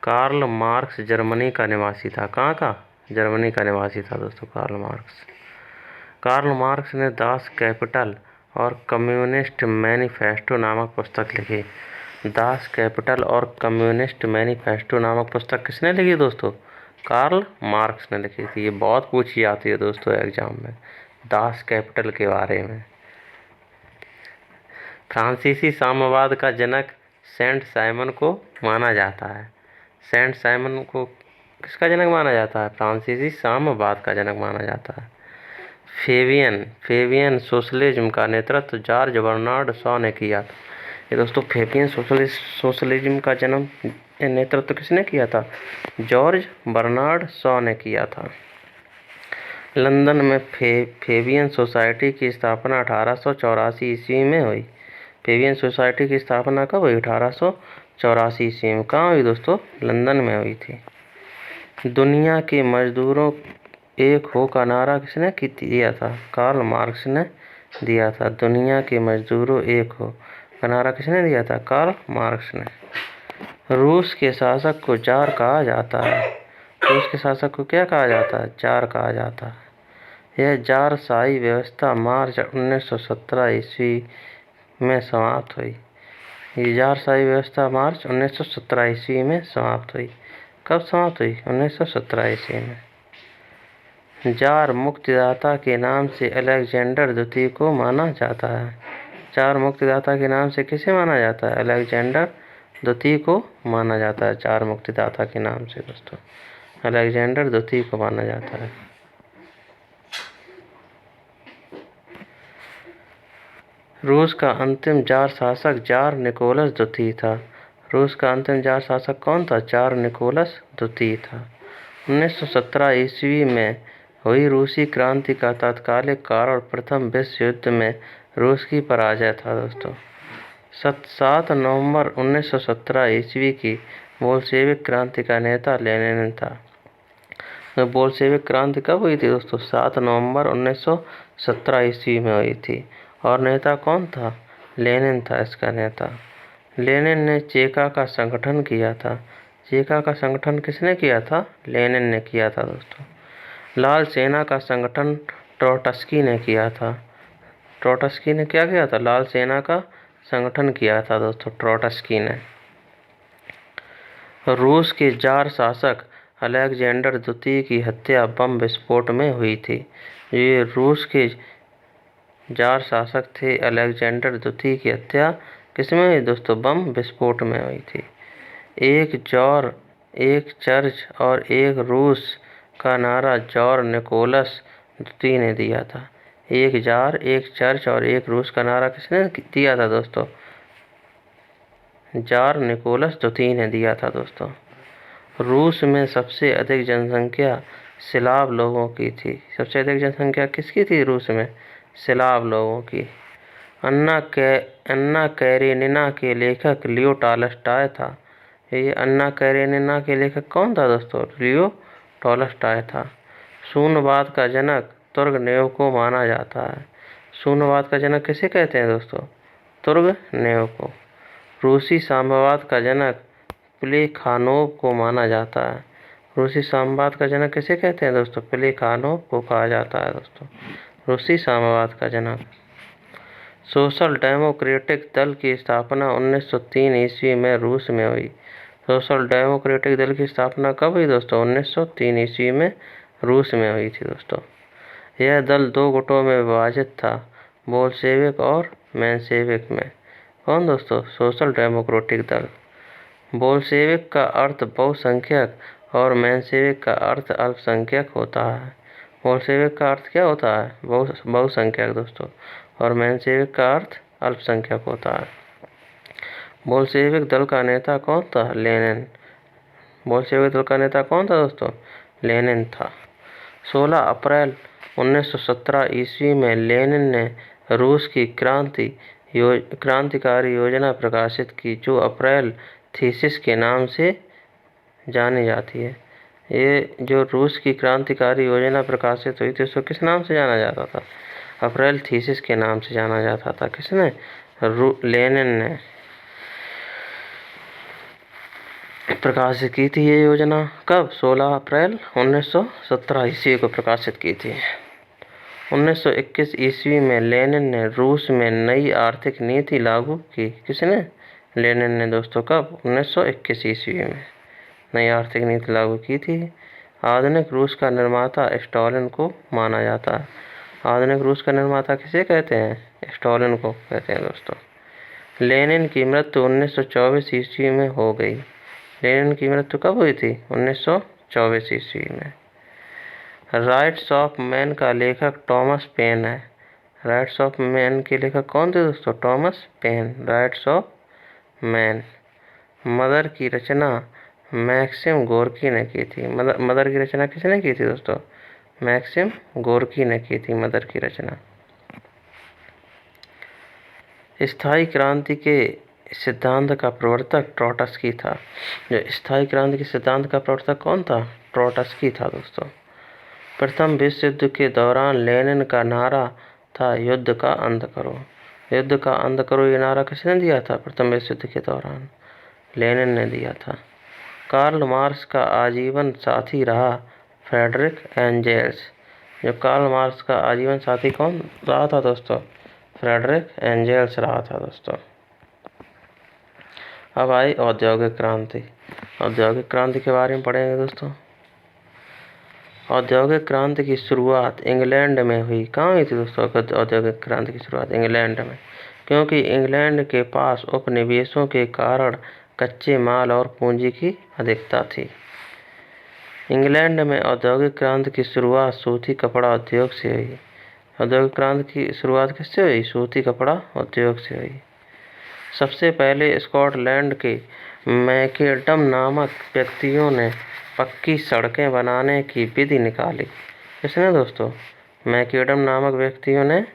कार्ल मार्क्स जर्मनी का निवासी था। कहाँ का? जर्मनी का निवासी था दोस्तों कार्ल मार्क्स। कार्ल मार्क्स ने दास कैपिटल और कम्युनिस्ट मैनिफेस्टो नामक पुस्तक लिखी। दास कैपिटल और कम्युनिस्ट मैनिफेस्टो नामक पुस्तक किसने लिखी दोस्तों? कार्ल मार्क्स ने लिखी थी। ये बहुत पूछी जाती है दोस्तों एग्जाम में, दास कैपिटल के बारे में। फ्रांसीसी साम्यवाद का जनक सेंट साइमन को माना जाता है। सेंट साइमन को किसका जनक माना जाता है? फ्रांसीसी साम्यवाद का जनक माना जाता है। फेबियन सोशलिज्म का नेतृत्व जॉर्ज बर्नार्ड शॉ ने किया था। ये दोस्तों फेबियन सोशलिज्म का नेतृत्व किसने किया था? जॉर्ज बर्नार्ड शॉ ने किया था। लंदन में फेबियन सोसाइटी की स्थापना 1884 ईस्वी में हुई। फेबियन सोसाइटी की स्थापना कब हुई? 1884 ईस्वी में। कहाँ हुई दोस्तों? लंदन में हुई थी। दुनिया के मजदूरों एक हो का नारा किसने दिया था? कार्ल मार्क्स ने दिया था। दुनिया के मजदूरों एक हो का नारा किसने दिया था? कार्ल मार्क्स ने। रूस के शासक को जार कहा जाता है। रूस के शासक को क्या कहा जाता है? जार कहा जाता है। यह जारशाही व्यवस्था मार्च 1917 ईस्वी में समाप्त हुई। ये जारशाही व्यवस्था मार्च 1917 ईस्वी में समाप्त हुई। कब समाप्त हुई? 1917 ईस्वी में। जार मुक्तिदाता के नाम से अलेक्जेंडर द्वितीय को माना जाता है। जार मुक्तिदाता के नाम से किसे माना जाता है? अलेक्जेंडर द्वितीय को माना जाता है। जार मुक्तिदाता के नाम से दोस्तों अलेक्जेंडर द्वितीय को माना जाता है। रूस का अंतिम जार शासक जार निकोलस द्वितीय था। रूस का अंतिम जार शासक कौन था? जार निकोलस द्वितीय था। 1917 ईस्वी में हुई रूसी क्रांति का तात्कालिक कारण प्रथम विश्व युद्ध में रूस की पराजय था दोस्तों। 7 नवंबर 1917 ईस्वी की बोल्शेविक क्रांति का नेता लेनिन था। तो बोल्शेविक क्रांति कब हुई थी दोस्तों? 7 नवंबर 1917 ईस्वी में हुई थी। और नेता कौन था? लेनिन था इसका नेता। लेनिन ने चेका का संगठन किया था। चेका का संगठन किसने किया था? लेनिन ने किया था दोस्तों। लाल सेना का संगठन ट्रोट्स्की ने किया था। ट्रोट्स्की ने क्या किया था? लाल सेना का संगठन किया था दोस्तों ट्रोट्स्की ने। रूस के जार शासक अलेक्जेंडर द्वितीय की हत्या बम विस्फोट में हुई थी। ये रूस के जार शासक थे अलेक्जेंडर द्वितीय की हत्या किसमें हुई दोस्तों? बम विस्फोट में हुई थी। एक जार, एक चर्च और एक रूस का नारा जार निकोलस द्वितीय ने दिया था। एक जार, एक चर्च और एक रूस का नारा किसने दिया था दोस्तों? जार निकोलस द्वितीय ने दिया था दोस्तों। रूस में सबसे अधिक जनसंख्या स्लाव लोगों की थी। सबसे अधिक जनसंख्या किसकी थी रूस में? स्लाव लोगों की। अन्ना कैरेनिना के लेखक लियो टॉलस्टॉय था। ये अन्ना कैरेनिना के लेखक कौन था दोस्तों? लियो टॉलस्टॉय था। शून्यवाद का जनक तुर्गनेव को माना जाता है। शून्यवाद का जनक किसे कहते हैं दोस्तों? तुर्गनेव को। रूसी साम्यवाद का जनक प्लेखानोव को माना जाता है। रूसी साम्यवाद का जनक किसे कहते हैं दोस्तों? प्लेखानोव को कहा जाता है दोस्तों रूसी साम्यवाद का जनक। सोशल डेमोक्रेटिक दल की स्थापना 1903 ईस्वी में रूस में हुई। सोशल डेमोक्रेटिक दल की स्थापना कब हुई दोस्तों? 1903 ईस्वी में रूस में हुई थी दोस्तों। यह दल 2 गुटों में विभाजित था, बोल्शेविक और मेंशेविक में। कौन दोस्तों? सोशल डेमोक्रेटिक दल। बोल्शेविक का अर्थ बहुसंख्यक और मेंशेविक का अर्थ अल्पसंख्यक होता है। बोल्शेविक का अर्थ क्या होता है? बहुसंख्यक दोस्तों। और मेंशेविक का अर्थ अल्पसंख्यक होता है। बोल्शेविक दल का नेता कौन था? लेनिन। बोल्शेविक दल का नेता कौन था दोस्तों? लेनिन था। 16 अप्रैल 1917 ईस्वी में लेनिन ने रूस की क्रांतिकारी योजना प्रकाशित की, जो अप्रैल थीसिस के नाम से जानी जाती है। ये जो रूस की क्रांतिकारी योजना प्रकाशित हुई थी, उसको किस नाम से जाना जाता था? अप्रैल थीसिस के नाम से जाना जाता था। किसने? लेनिन ने प्रकाशित की थी ये योजना। कब? 16 अप्रैल 1917 ईस्वी को प्रकाशित की थी। 1921 ईस्वी में लेनिन ने रूस में नई आर्थिक नीति लागू की। किसने? लेनिन ने दोस्तों। कब? 1921 ईस्वी में नई आर्थिक नीति लागू की थी। आधुनिक रूस का निर्माता स्टालिन को माना जाता है। आधुनिक रूस का निर्माता किसे कहते हैं? स्टालिन को कहते हैं दोस्तों। लेनिन की मृत्यु 1924 ईस्वी में हो गई। लेनिन की मृत्यु कब हुई थी? 1924 ईस्वी में। राइट्स ऑफ मैन का लेखक टॉमस पेन है। राइट्स ऑफ मैन के लेखक कौन थे दोस्तों? Thomas Paine. Rights of man. Mother की रचना मैक्सिम गोर्की ने की थी। मदर की रचना किसने की थी दोस्तों? मैक्सिम गोर्की ने की थी मदर की रचना। स्थायी क्रांति के सिद्धांत का प्रवर्तक ट्रोट्स्की था। जो स्थायी क्रांति के सिद्धांत का प्रवर्तक कौन था? ट्रोट्स्की था दोस्तों। प्रथम विश्व युद्ध के दौरान लेनिन का नारा था, युद्ध का अंत करो। युद्ध का अंत करो, ये नारा किसने दिया था? प्रथम विश्व युद्ध के दौरान लेनिन ने दिया था। कार्ल मार्क्स का आजीवन साथी रहा फ्रेडरिक एंजेल्स। जो कार्ल मार्क्स का आजीवन साथी कौन रहा था दोस्तों? फ्रेडरिक एंजेल्स रहा था दोस्तों। अब आई औद्योगिक क्रांति। औद्योगिक क्रांति के बारे में पढ़ेंगे दोस्तों। औद्योगिक क्रांति की शुरुआत इंग्लैंड में हुई। कहाँ हुई थी दोस्तों औद्योगिक क्रांति की शुरुआत? इंग्लैंड में, क्योंकि इंग्लैंड के पास उपनिवेशों के कारण कच्चे माल और पूंजी की अधिकता थी। इंग्लैंड में औद्योगिक क्रांति की शुरुआत सूती कपड़ा उद्योग से हुई। औद्योगिक क्रांति की शुरुआत किससे हुई? सूती कपड़ा उद्योग से हुई। सबसे पहले स्कॉटलैंड के मैकेडम नामक व्यक्तियों ने पक्की सड़कें बनाने की विधि निकाली। किसने दोस्तों? मैकेडम नामक व्यक्तियों ने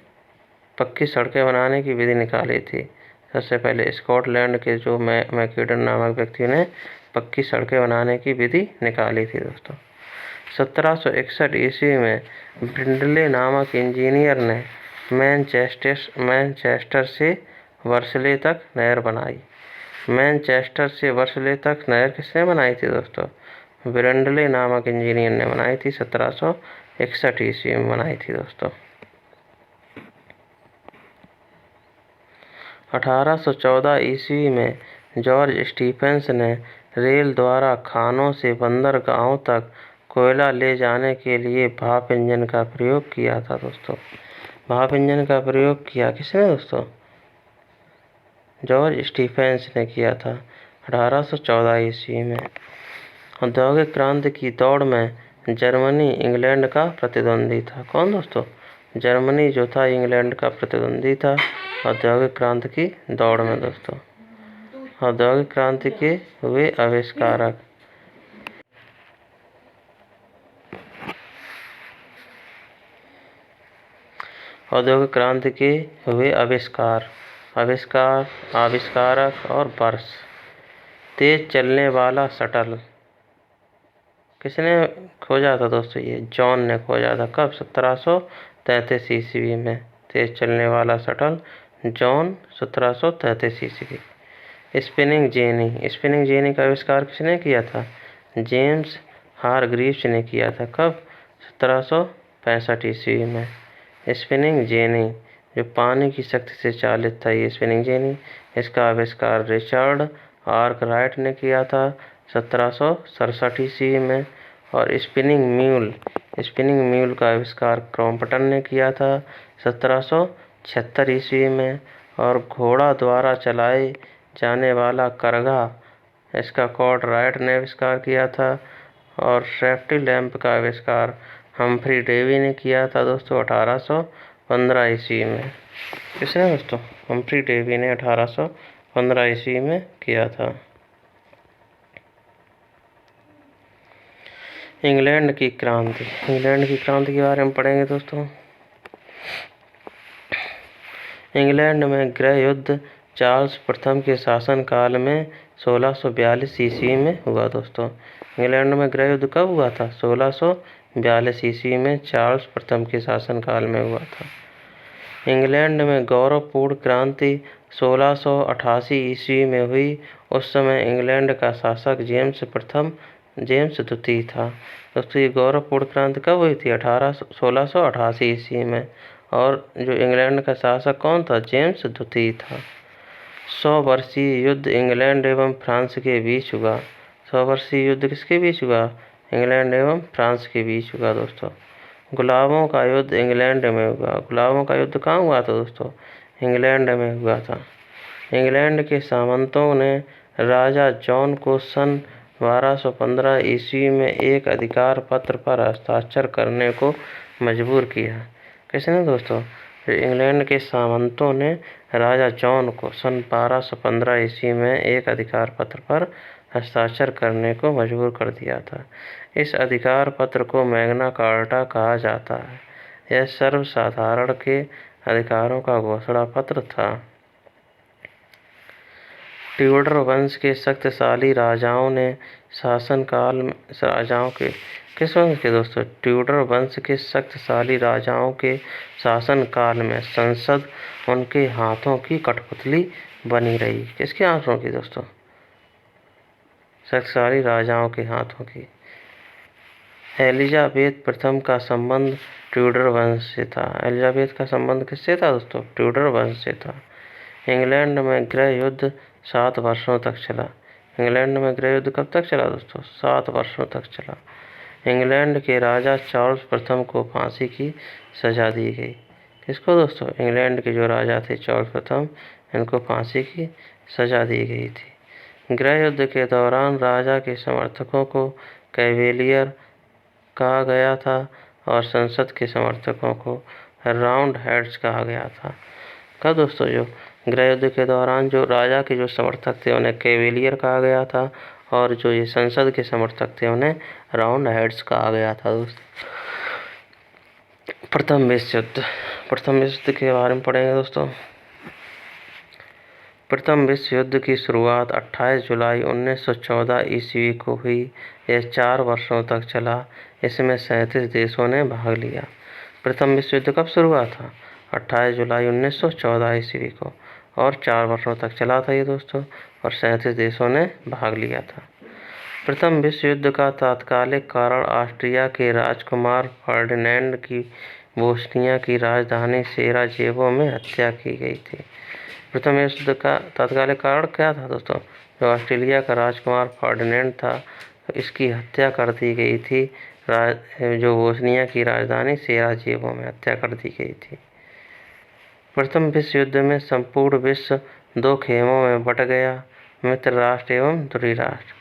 पक्की सड़कें बनाने की विधि निकाली थी। सबसे पहले स्कॉटलैंड के जो मैकेडम नामक व्यक्तियों ने पक्की सड़कें बनाने की विधि निकाली थी दोस्तों। 1761 ईस्वी में ब्रिंडले नामक इंजीनियर ने मैनचेस्टर से वर्सले तक नहर बनाई। मैनचेस्टर से वर्सले तक नहर किसने बनाई थी दोस्तों? ब्रिंडले नामक इंजीनियर ने बनाई थी। 1761 ईस्वी में बनाई थी दोस्तों। 1814 ईस्वी में जॉर्ज स्टीफेंस ने रेल द्वारा खानों से बंदरगाहों तक कोयला ले जाने के लिए भाप इंजन का प्रयोग किया था दोस्तों। भाप इंजन का प्रयोग किया किसने दोस्तों? जॉर्ज स्टीफेंस ने किया था 1814 ईस्वी में। औद्योगिक क्रांति की दौड़ में जर्मनी इंग्लैंड का प्रतिद्वंदी था। कौन दोस्तों? जर्मनी जो था इंग्लैंड का प्रतिद्वंदी था औद्योगिक क्रांति की दौड़ में दोस्तों। औद्योगिक क्रांति के हुए आविष्कारक। औद्योगिक क्रांति के हुए आविष्कारक और वर्ष। तेज चलने वाला शटल किसने खोजा था दोस्तों? ये जॉन ने खोजा था। कब? 1733 ईस्वी में। तेज चलने वाला शटल जॉन 1733 ईस्वी। स्पिनिंग जेनी का आविष्कार किसने किया था? जेम्स हारग्रीव्स ने किया था। कब? 1765 ईस्वी में। स्पिनिंग जेनी जो पानी की शक्ति से चालित था, ये स्पिनिंग जेनी, इसका आविष्कार रिचर्ड आर्कराइट ने किया था 1767 ईस्वी में। और स्पिनिंग म्यूल का आविष्कार क्रॉम्पटन ने किया था 1776 ईस्वी में। और घोड़ा द्वारा चलाए जाने वाला करघा, इसका कॉर्डराइट ने आविष्कार किया था। और सेफ्टी लैंप का आविष्कार हम्फ्री डेवी ने किया था दोस्तों 1815 ईस्वी में। किसने दोस्तों? हम्फ्री डेवी ने 1815 ईस्वी में किया था। इंग्लैंड की क्रांति। इंग्लैंड की क्रांति के बारे में पढ़ेंगे दोस्तों। इंग्लैंड में गृह युद्ध चार्ल्स प्रथम के शासनकाल में 1642 ईस्वी में हुआ दोस्तों। इंग्लैंड में गृह युद्ध कब हुआ था? 1642 ईस्वी में चार्ल्स प्रथम के शासनकाल में हुआ था। इंग्लैंड में गौरवपूर्ण क्रांति 1688 ईस्वी में हुई। उस समय इंग्लैंड का शासक जेम्स द्वितीय था। दोस्तों ये गौरवपूर्ण क्रांति कब हुई थी? 1688 ईस्वी में। और जो इंग्लैंड का शासक कौन था? जेम्स द्वितीय था। 100 वर्षीय युद्ध इंग्लैंड एवं फ्रांस के बीच हुआ। 100 वर्षीय युद्ध किसके बीच हुआ? इंग्लैंड एवं फ्रांस के बीच हुआ दोस्तों। गुलाबों का युद्ध इंग्लैंड में हुआ। गुलाबों का युद्ध कहाँ हुआ था दोस्तों? इंग्लैंड में हुआ था। इंग्लैंड के सामंतों ने राजा जॉन को सन 1215 ईस्वी में एक अधिकार पत्र पर हस्ताक्षर करने को मजबूर किया। किसने दोस्तों? इंग्लैंड के सामंतों ने राजा जॉन को सन 1215 ईस्वी में एक अधिकार पत्र पर हस्ताक्षर करने को मजबूर कर दिया था। इस अधिकार पत्र को मैग्ना कार्टा कहा जाता है। यह सर्वसाधारण के अधिकारों का घोषणा पत्र था। ट्यूडर वंश के शक्तिशाली राजाओं ने शासनकाल में किस वंश के दोस्तों? ट्यूडर वंश के शक्तिशाली राजाओं के शासनकाल में संसद उनके हाथों की कठपुतली बनी रही। किसके हाथों की दोस्तों? शक्तिशाली राजाओं के हाथों की। एलिजाबेथ प्रथम का संबंध ट्यूडर वंश से था। एलिजाबेथ का संबंध किससे था दोस्तों? ट्यूडर वंश से था। इंग्लैंड में गृह युद्ध 7 वर्षों तक चला। इंग्लैंड में गृह युद्ध कब तक चला दोस्तों? 7 वर्षों तक चला। इंग्लैंड के राजा चार्ल्स प्रथम को फांसी की सजा दी गई। किसको दोस्तों? इंग्लैंड के जो राजा थे चार्ल्स प्रथम, इनको फांसी की सजा दी गई थी। गृह युद्ध के दौरान राजा के समर्थकों को कैवेलियर कहा गया था और संसद के समर्थकों को राउंड हेड्स कहा गया था। कब दोस्तों? जो गृह युद्ध के दौरान जो राजा के जो समर्थक थे उन्हें कैवेलियर कहा गया था और जो ये संसद के समर्थक थे उन्हें राउंड हेड्स कहा गया था दोस्तों। प्रथम विश्व युद्ध। प्रथम विश्व युद्ध के बारे में पढ़ेंगे दोस्तों। प्रथम विश्व युद्ध की शुरुआत 28 जुलाई 1914 ईस्वी को हुई। यह 4 वर्षों तक चला। इसमें 37 देशों ने भाग लिया। प्रथम विश्व युद्ध कब शुरू हुआ था? 28 जुलाई 1914 ईस्वी को और 4 वर्षों तक चला था ये दोस्तों और 37 देशों ने भाग लिया था। प्रथम विश्व युद्ध का तात्कालिक कारण ऑस्ट्रिया के राजकुमार फर्डिनेंड की बोस्निया की राजधानी सेराजेवो में हत्या की गई थी। प्रथम विश्व युद्ध का तात्कालिक कारण क्या था दोस्तों? जो ऑस्ट्रेलिया का राजकुमार फर्डिनेंड था इसकी हत्या कर दी गई थी। जो बोस्निया की राजधानी सेराजेवो में हत्या कर दी गई थी। प्रथम विश्व युद्ध में संपूर्ण विश्व 2 खेमों में बंट गया, मित्र राष्ट्र एवं ध्रुवी राष्ट्र।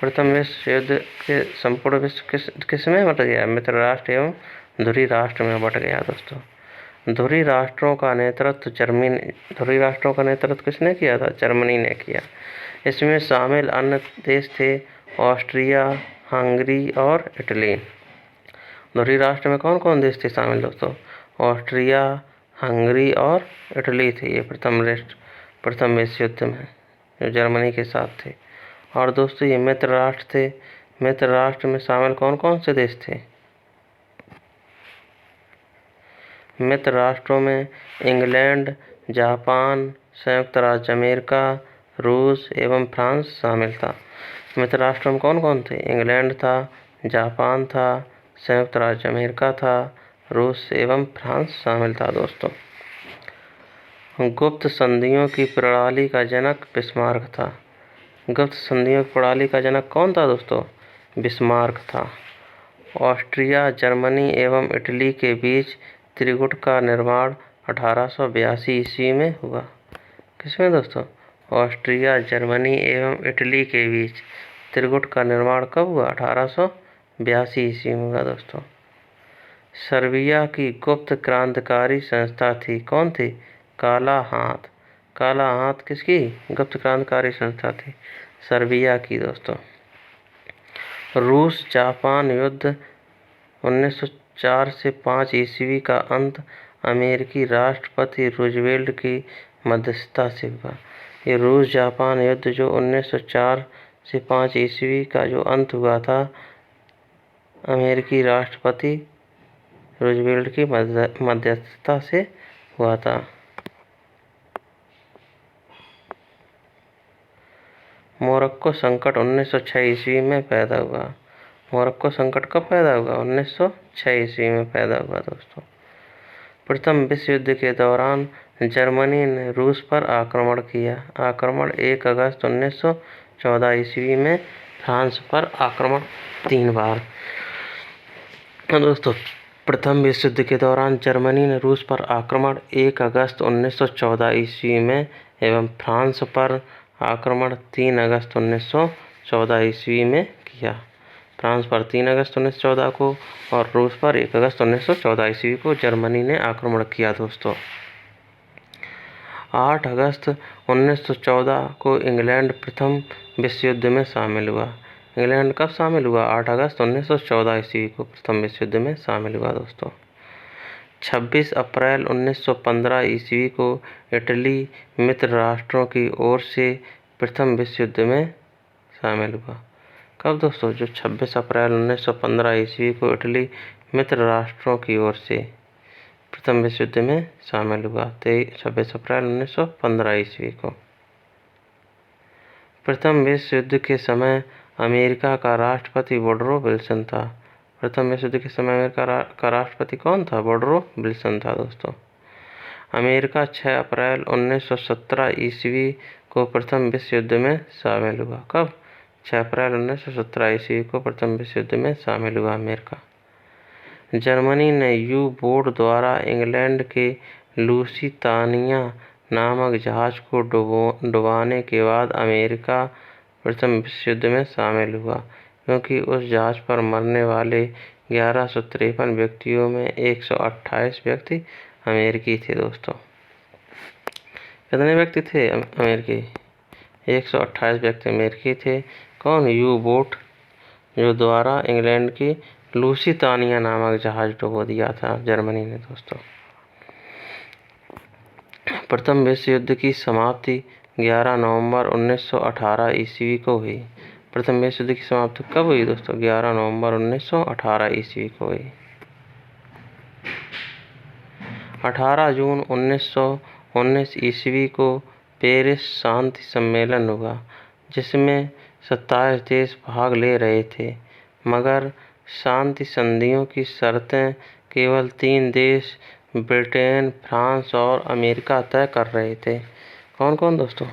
प्रथम विश्व युद्ध के संपूर्ण विश्व किस में बंट गया? मित्र राष्ट्र एवं ध्रुवी राष्ट्र में बंट गया दोस्तों। ध्रुवी राष्ट्रों का नेतृत्व किसने किया था? जर्मनी ने किया। इसमें शामिल अन्य देश थे ऑस्ट्रिया, हंगरी और इटली। ध्रुवी राष्ट्र में कौन कौन देश थे शामिल दोस्तों? ऑस्ट्रिया, हंगरी और इटली थे ये प्रथम विश्व युद्ध में जो जर्मनी के साथ थे। और दोस्तों ये मित्र राष्ट्र थे। मित्र राष्ट्र में शामिल कौन कौन से देश थे? मित्र राष्ट्रों में इंग्लैंड, जापान, संयुक्त राज्य अमेरिका, रूस एवं फ्रांस शामिल था। मित्र राष्ट्रों में कौन कौन थे? इंग्लैंड था, जापान था, संयुक्त राज्य अमेरिका था, रूस एवं फ्रांस शामिल था दोस्तों। गुप्त संधियों की प्रणाली का जनक बिस्मार्क था। गुप्त संधियों की प्रणाली का जनक कौन था दोस्तों? बिस्मार्क था। ऑस्ट्रिया, जर्मनी एवं इटली के बीच त्रिगुट का निर्माण 1882 ईस्वी में हुआ। किसमें दोस्तों? ऑस्ट्रिया, जर्मनी एवं इटली के बीच त्रिगुट का निर्माण कब हुआ? 1882 ईस्वी में हुआ दोस्तों। सर्बिया की गुप्त क्रांतिकारी संस्था थी? कौन थी? काला हाथ। काला हाथ किसकी गुप्त क्रांतिकारी संस्था थी? सर्बिया की दोस्तों। रूस जापान युद्ध 1904 से 5 ईस्वी का अंत अमेरिकी राष्ट्रपति रूजवेल्ट की मध्यस्थता से हुआ। ये रूस जापान युद्ध जो 1904 से 5 ईस्वी का जो अंत हुआ था, अमेरिकी राष्ट्रपति रूजवेल्ट की मध्यस्थता से हुआ था। मोरक्को संकट 1906 ईस्वी में पैदा हुआ। मोरक्को संकट कब पैदा हुआ? 1906 ईस्वी में पैदा हुआ दोस्तों। प्रथम विश्व युद्ध के दौरान जर्मनी ने रूस पर आक्रमण किया। आक्रमण 1 अगस्त 1914 ईस्वी में फ्रांस पर आक्रमण 3 बार। दोस्तों, प्रथम विश्व युद्ध के दौरान जर्मनी ने रूस पर आक्रमण 1 अगस्त 1914 ईस्वी में एवं फ्रांस पर आक्रमण 3 अगस्त 1914 ईस्वी में किया। फ्रांस पर 3 अगस्त 1914 को और रूस पर 1 अगस्त 1914 ईस्वी को जर्मनी ने आक्रमण किया दोस्तों। 8 अगस्त 1914 को इंग्लैंड प्रथम विश्व युद्ध में शामिल हुआ। इंग्लैंड कब शामिल हुआ? 8 अगस्त 1914 ईस्वी को प्रथम विश्व युद्ध में शामिल हुआ दोस्तों। 26 अप्रैल 1915 ईस्वी को इटली मित्र राष्ट्रों की ओर से प्रथम विश्व युद्ध में शामिल हुआ। कब दोस्तों? जो 26 अप्रैल 1915 ईस्वी को इटली मित्र राष्ट्रों की ओर से प्रथम विश्व युद्ध में शामिल हुआ। 26 अप्रैल 1915 ईस्वी को। प्रथम विश्व युद्ध के समय अमेरिका का राष्ट्रपति वुडरो विल्सन था। प्रथम विश्व युद्ध के समय अमेरिका का राष्ट्रपति कौन था? वुडरो विल्सन था दोस्तों। अमेरिका 6 अप्रैल 1917 ईस्वी को प्रथम विश्व युद्ध में शामिल हुआ। कब? 6 अप्रैल 1917 ईस्वी को प्रथम विश्व युद्ध में शामिल हुआ अमेरिका। जर्मनी ने यू बोट द्वारा इंग्लैंड के लुसितानिया नामक जहाज को डुबाने के बाद अमेरिका प्रथम विश्व युद्ध में शामिल हुआ, क्योंकि उस जहाज पर मरने वाले 1153 व्यक्तियों में 128 व्यक्ति अमेरिकी थे दोस्तों। कितने व्यक्ति थे अमेरिकी? 128 व्यक्ति अमेरिकी थे। कौन? यू बोट जो द्वारा इंग्लैंड की लुसितानिया नामक जहाज डुबो दिया था जर्मनी ने दोस्तों। प्रथम विश्व युद्ध की समाप्ति 11 नवंबर 1918 ईस्वी को हुई। प्रथम विश्व युद्ध की समाप्ति कब हुई दोस्तों? 11 नवंबर 1918 ईस्वी को हुई। 18 जून 1919 ईस्वी को पेरिस शांति सम्मेलन हुआ, जिसमें 27 देश भाग ले रहे थे, मगर शांति संधियों की शर्तें केवल 3 देश ब्रिटेन, फ्रांस और अमेरिका तय कर रहे थे। कौन कौन दोस्तों?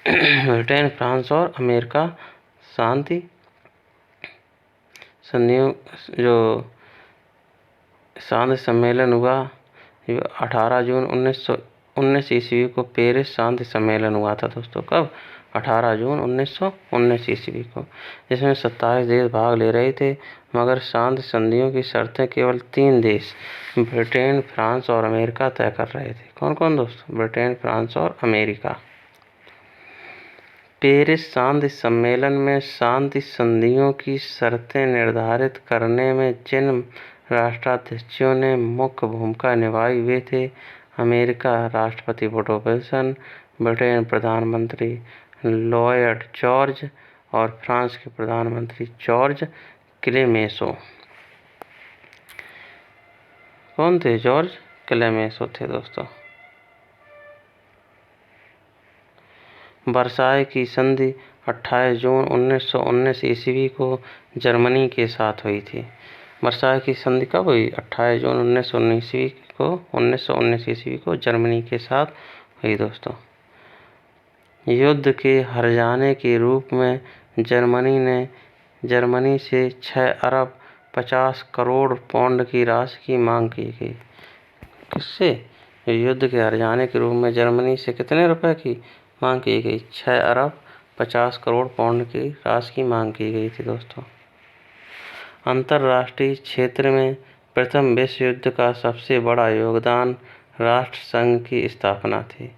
ब्रिटेन, फ्रांस और अमेरिका शांति संधियों जो शांति सम्मेलन हुआ 18 जून 1919 ईस्वी को पेरिस शांति सम्मेलन हुआ था दोस्तों। कब? 18 जून 1919 ईस्वी को, जिसमें 27 देश भाग ले रहे थे, मगर शांति संधियों की शर्तें केवल 3 देश ब्रिटेन, फ्रांस और अमेरिका तय कर रहे थे। कौन कौन दोस्तों? ब्रिटेन, फ्रांस और अमेरिका। पेरिस शांति सम्मेलन में शांति संधियों की शर्तें निर्धारित करने में जिन राष्ट्राध्यक्षों ने मुख्य भूमिका निभाई वे थे अमेरिका राष्ट्रपति वुडरो विल्सन, ब्रिटेन प्रधानमंत्री लॉयड जॉर्ज और फ्रांस के प्रधानमंत्री जॉर्ज क्लेमेंसो। कौन थे? जॉर्ज क्लेमेंसो थे दोस्तों। वर्साय की संधि 28 जून 1919 ईस्वी को जर्मनी के साथ हुई थी। वर्साय की संधि कब हुई? 28 जून 1919 ईस्वी को जर्मनी के साथ हुई दोस्तों। युद्ध के हार जाने के रूप में जर्मनी से 6 अरब 50 करोड़ पाउंड की राशि की मांग की गई। किससे? युद्ध के हार जाने के रूप में जर्मनी से कितने रुपए की मांग की गई? 6 अरब 50 करोड़ पाउंड की राशि की मांग की गई थी दोस्तों। अंतर्राष्ट्रीय क्षेत्र में प्रथम विश्व युद्ध का सबसे बड़ा योगदान राष्ट्र संघ की स्थापना थी।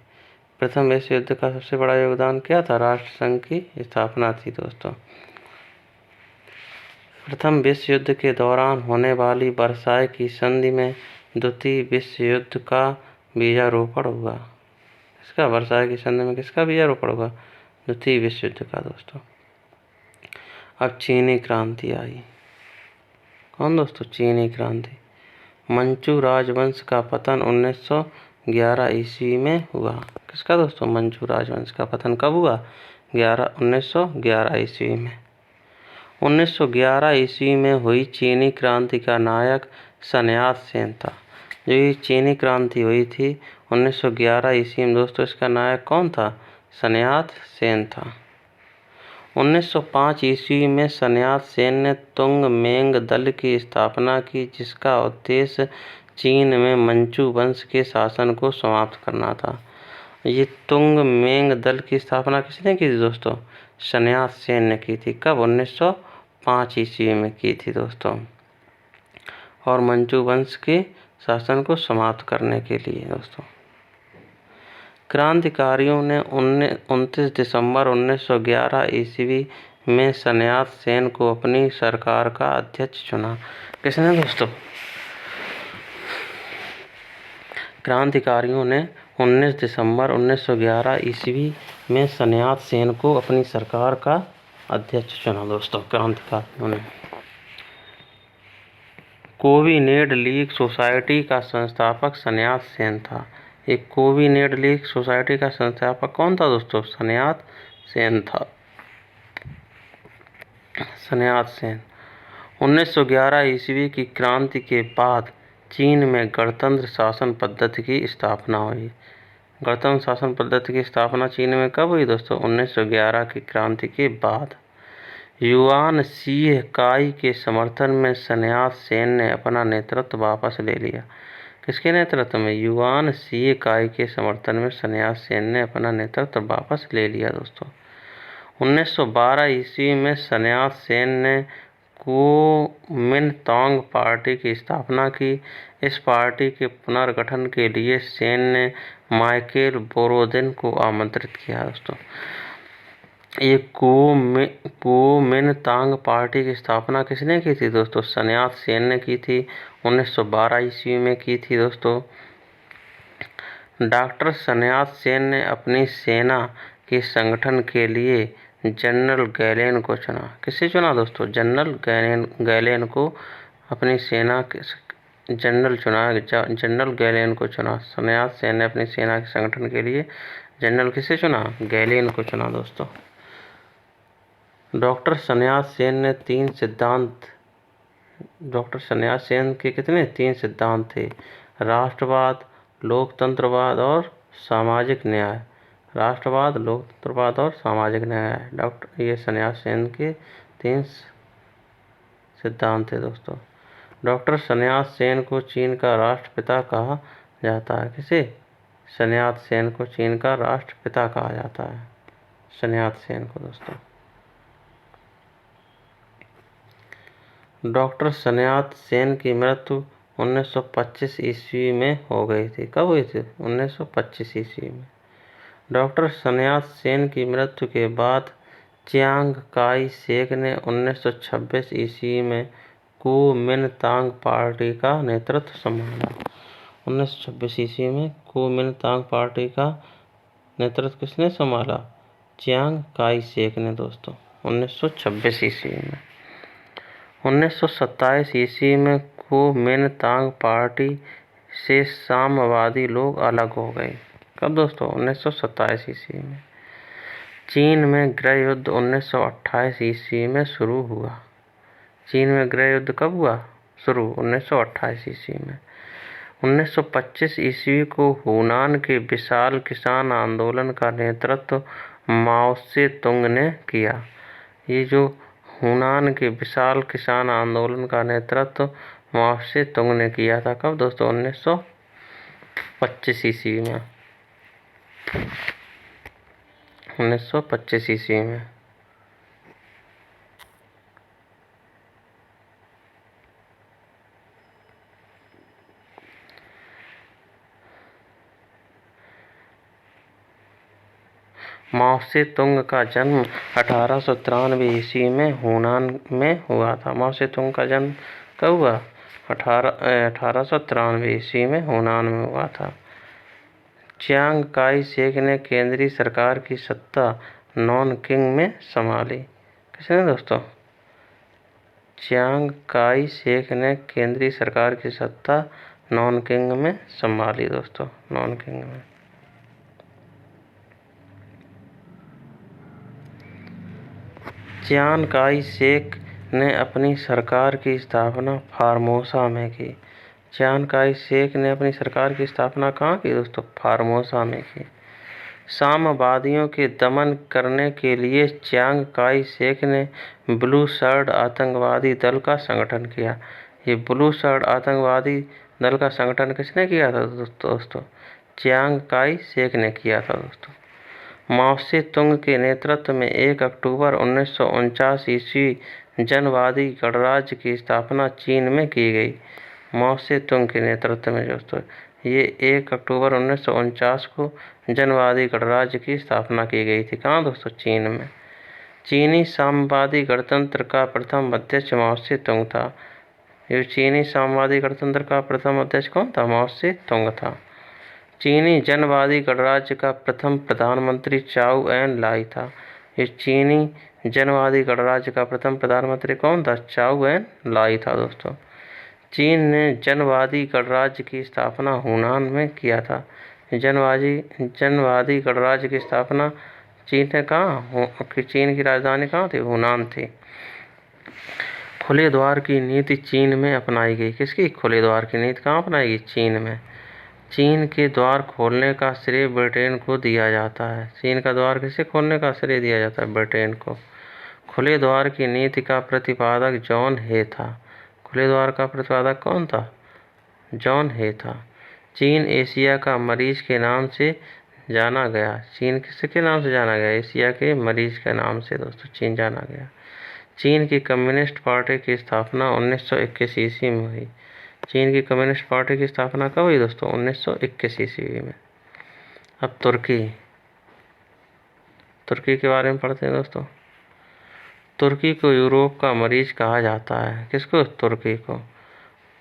प्रथम विश्व युद्ध का सबसे बड़ा योगदान क्या था? राष्ट्र संघ की स्थापना थी दोस्तों। प्रथम विश्व युद्ध के दौरान होने वाली वर्साय की संधि में द्वितीय विश्व युद्ध का बीजारोपण हुआ। किसका? वर्साय की संधि में किसका बीजारोपण हुआ? द्वितीय विश्व युद्ध का दोस्तों। अब चीनी क्रांति आई। कौन दोस्तों? चीनी क्रांति। मंचू राजवंश का पतन 1911 ईस्वी में हुआ। किसका दोस्तों? मंचू राजवंश का पतन कब हुआ? 1911 ईस्वी में। 1911 ईस्वी में हुई चीनी क्रांति का नायक सन्यात सेन था। जो ये चीनी क्रांति हुई थी 1911 ईस्वी में दोस्तों, इसका नायक कौन था? सन्यात सेन था। 1905 ईस्वी में सन्यात सेन ने तुंग मेंग दल की स्थापना की, जिसका उद्देश्य चीन में मंचू वंश के शासन को समाप्त करना था। ये तुंग मेंग दल की स्थापना किसने की थी दोस्तों? सन्यात सेन ने की थी। कब? 1905 ईस्वी में की थी दोस्तों, और मंचू वंश के शासन को समाप्त करने के लिए दोस्तों। क्रांतिकारियों ने 29 दिसंबर 1911 ईस्वी में सन्यात सेन को अपनी सरकार का अध्यक्ष चुना। किसने दोस्तों? क्रांतिकारियों ने 19 दिसंबर 1911 ईस्वी में सन्यात सेन को अपनी सरकार का अध्यक्ष चुना दोस्तों, क्रांतिकारियों ने। कोविनेड लीग सोसाइटी का संस्थापक सन्यात सेन था। एक कोविनेड लीग सोसाइटी का संस्थापक कौन था दोस्तों? सन्यात सेन था। सन्यात सेन। 1911 ईस्वी की क्रांति के बाद चीन में गणतंत्र शासन पद्धति की स्थापना हुई। गणतंत्र शासन पद्धति की स्थापना चीन में कब हुई दोस्तों? 1911 की क्रांति के बाद। युआन शी काई के समर्थन में सन्यात सेन ने अपना नेतृत्व वापस ले लिया। किसके नेतृत्व में? युआन शी काई के समर्थन में सन्यात सेन ने अपना नेतृत्व वापस ले लिया दोस्तों। 1912 ईस्वी में सन्यात सेन ने कुओमिंतांग पार्टी की स्थापना की। इस पार्टी के पुनर्गठन के लिए सेन ने माइकेल बोरोदिन को आमंत्रित किया दोस्तों। ये कुओमिंतांग पार्टी की स्थापना किसने की थी दोस्तों? सन्यात सेन ने की थी। 1912 ईस्वी में की थी दोस्तों। डॉक्टर सन्यात सेन ने अपनी सेना के संगठन के लिए जनरल गैलेन को चुना। किसे चुना दोस्तों? जनरल गैलेन को अपनी सेना के जनरल गैलेन को चुना। सन्यात सेन ने अपनी सेना के संगठन के लिए जनरल किसे चुना? गैलेन को चुना दोस्तों। डॉक्टर सन्यात सेन ने 3 सिद्धांत। डॉक्टर सन्यात सेन के कितने? 3 सिद्धांत थे। राष्ट्रवाद, लोकतंत्रवाद और सामाजिक न्याय। राष्ट्रवाद, लोकतंत्रवाद और सामाजिक न्याय। ये सन्यात सेन के 3 सिद्धांत थे दोस्तों। डॉक्टर सन्यात सेन को चीन का राष्ट्रपिता कहा जाता है। किसे? सन्यात सेन को चीन का राष्ट्रपिता कहा जाता है। सन्यात सेन को दोस्तों। डॉक्टर सन्यात सेन की मृत्यु 1925 ईस्वी में हो गई थी। कब हुई थी? 1925 ईस्वी में। डॉक्टर सन्यात सेन की मृत्यु के बाद चियांग काई शेक ने 1926 ईस्वी में कुओमिंतांग पार्टी का नेतृत्व संभाला। 1926 ईस्वी में कुओमिंतांग पार्टी का नेतृत्व किसने संभाला? चियांग काई शेक ने दोस्तों, 1926 ईस्वी में। 1927 ईस्वी में कुओमिंतांग पार्टी से साम्यवादी लोग अलग हो गए। कब दोस्तों? 1927 ईस्वी में। चीन में गृह युद्ध 1928 ईस्वी में शुरू हुआ। चीन में गृह युद्ध कब हुआ शुरू? 1928 ईस्वी में। 1925 ईस्वी को हुनान के विशाल किसान आंदोलन का नेतृत्व माओ से तुंग ने किया। ये जो हुनान के विशाल किसान आंदोलन का नेतृत्व माओ से तुंग ने किया था। कब दोस्तों? 1925 ईस्वी में। 1925 ईस्वी में। माओ से तुंग का जन्म 1893 ईस्वी में हुनान में हुआ था। माओ से तुंग का जन्म कब हुआ? 1893 ईस्वी में हुनान में हुआ था। चियांग काई शेक ने केंद्रीय सरकार की सत्ता नॉनकिंग में संभाली। किसने दोस्तों? चियांग काई शेक ने केंद्रीय सरकार की सत्ता नॉनकिंग में संभाली दोस्तों, नॉनकिंग में। चियांग काई शेक ने अपनी सरकार की स्थापना फार्मोसा में की। चियांग काई शेक ने अपनी सरकार की स्थापना कहाँ की दोस्तों? फार्मोसा में की। साम्यवादियों के दमन करने के लिए चियांग काई शेक ने ब्लू शर्ट आतंकवादी दल का संगठन किया। ये ब्लू शर्ट आतंकवादी दल का संगठन किसने किया था दोस्तों? चियांग काई शेक ने किया था दोस्तों। माओ से तुंग के नेतृत्व में 1 अक्टूबर 1949 ईस्वी जनवादी गणराज्य की स्थापना चीन में की गई। माओ से तुंग के नेतृत्व में दोस्तों ये 1 अक्टूबर 1949 को जनवादी गणराज्य की स्थापना की गई थी। कहाँ दोस्तों? चीन में। चीनी साम्यवादी गणतंत्र का प्रथम अध्यक्ष माओ से तुंग था। ये चीनी साम्यवादी गणतंत्र का प्रथम अध्यक्ष कौन था? माओ से तुंग था। चीनी जनवादी गणराज्य का प्रथम प्रधानमंत्री चाउ एन लाई था। ये चीनी जनवादी गणराज्य का प्रथम प्रधानमंत्री कौन था? चाउ एन लाई था दोस्तों। चीन ने जनवादी गणराज्य की स्थापना हुनान में किया था। जनवादी गणराज्य की स्थापना चीन ने कहाँ? चीन की राजधानी कहाँ थी? हुनान थी। खुले द्वार की नीति चीन में अपनाई गई। किसकी? खुले द्वार की नीति कहाँ अपनाई गई? चीन में। चीन के द्वार खोलने का श्रेय ब्रिटेन को दिया जाता है। चीन का द्वार किसे खोलने का श्रेय दिया जाता है? ब्रिटेन को। खुले द्वार की नीति का प्रतिपादक जॉन हे था। खुले द्वार का प्रतिपादक कौन था? जॉन हे था। चीन एशिया का मरीज के नाम से जाना गया। चीन किसके नाम से जाना गया? एशिया के मरीज के नाम से दोस्तों चीन जाना गया। चीन की कम्युनिस्ट पार्टी की स्थापना 1921 ईस्वी में हुई। चीन की कम्युनिस्ट पार्टी की स्थापना कब हुई दोस्तों? 1921 ईस्वी में। अब तुर्की के बारे में पढ़ते हैं दोस्तों। तुर्की को यूरोप का मरीज कहा जाता है। किसको? तुर्की को।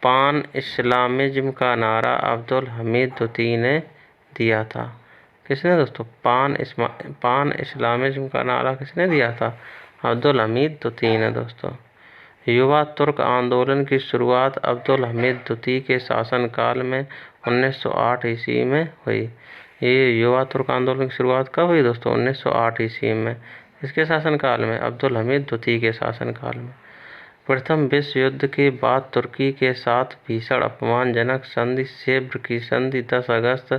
पान इस्लामिज्म का नारा अब्दुल हमीद द्वितीय ने दिया था। किसने दोस्तों? पान इस्लामिज्म का नारा किसने दिया था? अब्दुल हमीद द्वितीय ने दोस्तों। युवा तुर्क आंदोलन की शुरुआत अब्दुल हमीद द्वितीय के शासनकाल में 1908 ईस्वी में हुई। ये युवा तुर्क आंदोलन की शुरुआत कब हुई दोस्तों? 1908 ईस्वी में। इसके शासनकाल में? अब्दुल हमीद द्वितीय के शासनकाल में। प्रथम विश्व युद्ध के बाद तुर्की के साथ भीषण अपमानजनक संधि सेव्र की संधि 10 अगस्त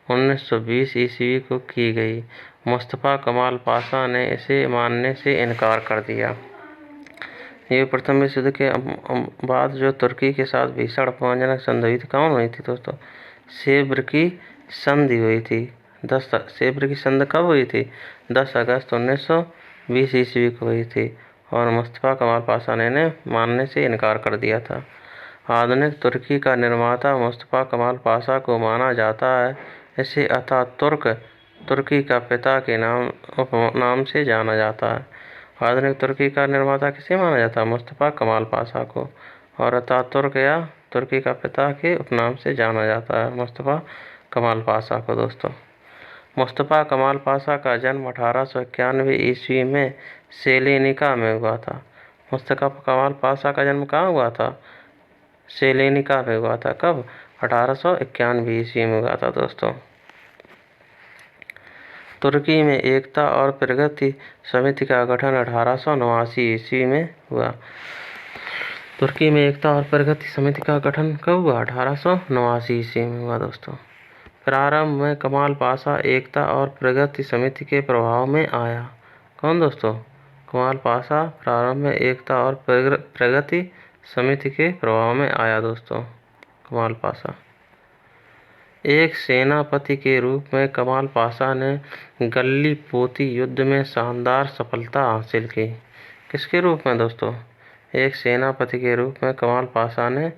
1920 ईस्वी को की गई। मुस्तफा कमाल पाशा ने इसे मानने से इनकार कर दिया। ये प्रथम विश्व युद्ध के बाद जो तुर्की के साथ भीषण अपमानजनक संधि हुई थी, कौन हुई थी दोस्तों? सेव्र की संधि हुई थी। सेव्र की संधि कब हुई थी? 10 अगस्त 1920 ईस्वी को हुई थी और मुस्तफा कमाल पाशा ने मानने से इनकार कर दिया था। आधुनिक तुर्की का निर्माता मुस्तफा कमाल पाशा को माना जाता है। इसे अतातुर्क तुर्की का पिता के नाम से जाना जाता है। आधुनिक तुर्की का निर्माता किसे माना जाता है? मुस्तफा कमाल पाशा को। और अतातुर्क या तुर्की का पिता के उपनाम से जाना जाता है मुस्तफा कमाल पाशा को दोस्तों। मुस्तफा कमाल पाशा का जन्म 1891 ईस्वी में सेलेनिका में हुआ था। मुस्तफा कमाल पाशा का जन्म कहाँ हुआ था? सेलेनिका में हुआ था। कब? 1891 ईस्वी में हुआ था दोस्तों। तुर्की में एकता और प्रगति समिति का गठन 1889 ईस्वी में हुआ। तुर्की में एकता और प्रगति समिति का गठन कब हुआ? 1889 ईस्वी में हुआ दोस्तों। प्रारंभ में कमाल पाशा एकता और प्रगति समिति के प्रभाव में आया। कौन दोस्तों? कमाल पाशा प्रारंभ में एकता और प्रगति समिति के प्रभाव में आया दोस्तों। कमाल पाशा एक सेनापति के रूप में कमाल पाशा ने गल्लीपोती युद्ध में शानदार सफलता हासिल की। किसके रूप में दोस्तों? एक सेनापति के रूप में कमाल पाशा ने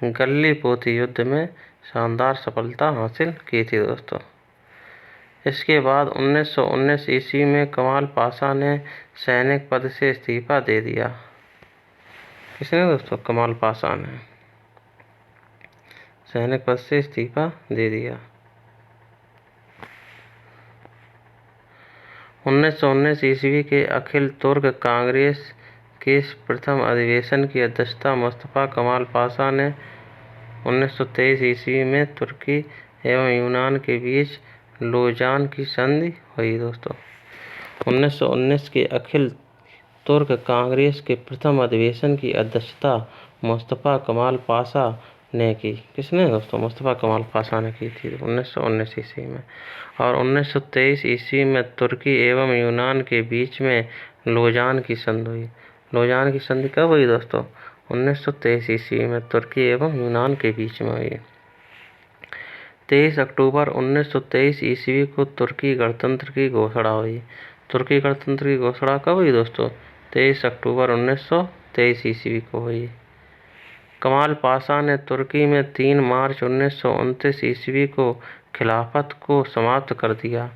गल्लीपोती युद्ध में शानदार सफलता हासिल की थी दोस्तों। इसके बाद 1919 ईस्वी में कमाल पाशा ने सैनिक पद से इस्तीफा दे दिया। किसने दोस्तों? कमाल पाशा ने सैनिक पद से इस्तीफा दे दिया। 1919 ईस्वी के अखिल तुर्क कांग्रेस के प्रथम अधिवेशन की अध्यक्षता मुस्तफा कमाल पाशा ने 1923 ईस्वी में तुर्की एवं यूनान के बीच लोजान की संधि हुई दोस्तों। 1919 के अखिल तुर्क कांग्रेस के प्रथम अधिवेशन की अध्यक्षता मुस्तफा कमाल पाशा ने की। किसने दोस्तों? मुस्तफा कमाल पाशा ने की थी 1919 ईस्वी में। और 1923 ईस्वी में तुर्की एवं यूनान के बीच में लोजान की संधि हुई। लोजान की संधि कब हुई दोस्तों? 1923 ईस्वी में तुर्की एवं यूनान के बीच में हुई। 23 अक्टूबर 1923 ईस्वी को तुर्की गणतंत्र की घोषणा हुई। तुर्की गणतंत्र की घोषणा कब हुई दोस्तों? 23 अक्टूबर 1923 ईस्वी को हुई। कमाल पाशा ने तुर्की में 3 मार्च 1929 ईस्वी को खिलाफत को समाप्त कर दिया।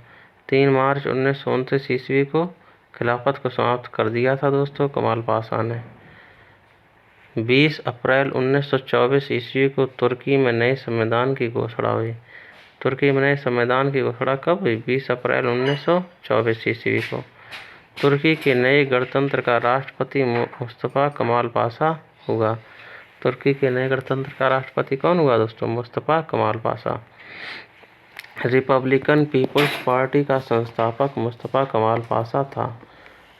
3 मार्च 1929 ईस्वी को खिलाफत को समाप्त कर दिया था दोस्तों कमाल पाशा ने। 20 अप्रैल 1924 ईस्वी को तुर्की में नए संविधान की घोषणा हुई। तुर्की में नए संविधान की घोषणा कब हुई? 20 अप्रैल 1924 ईस्वी को। तुर्की के नए गणतंत्र का राष्ट्रपति मुस्तफा कमाल पाशा हुआ। तुर्की के नए गणतंत्र का राष्ट्रपति कौन हुआ दोस्तों? मुस्तफा कमाल पाशा। रिपब्लिकन पीपल्स पार्टी का संस्थापक मुस्तफा कमाल पाशा था।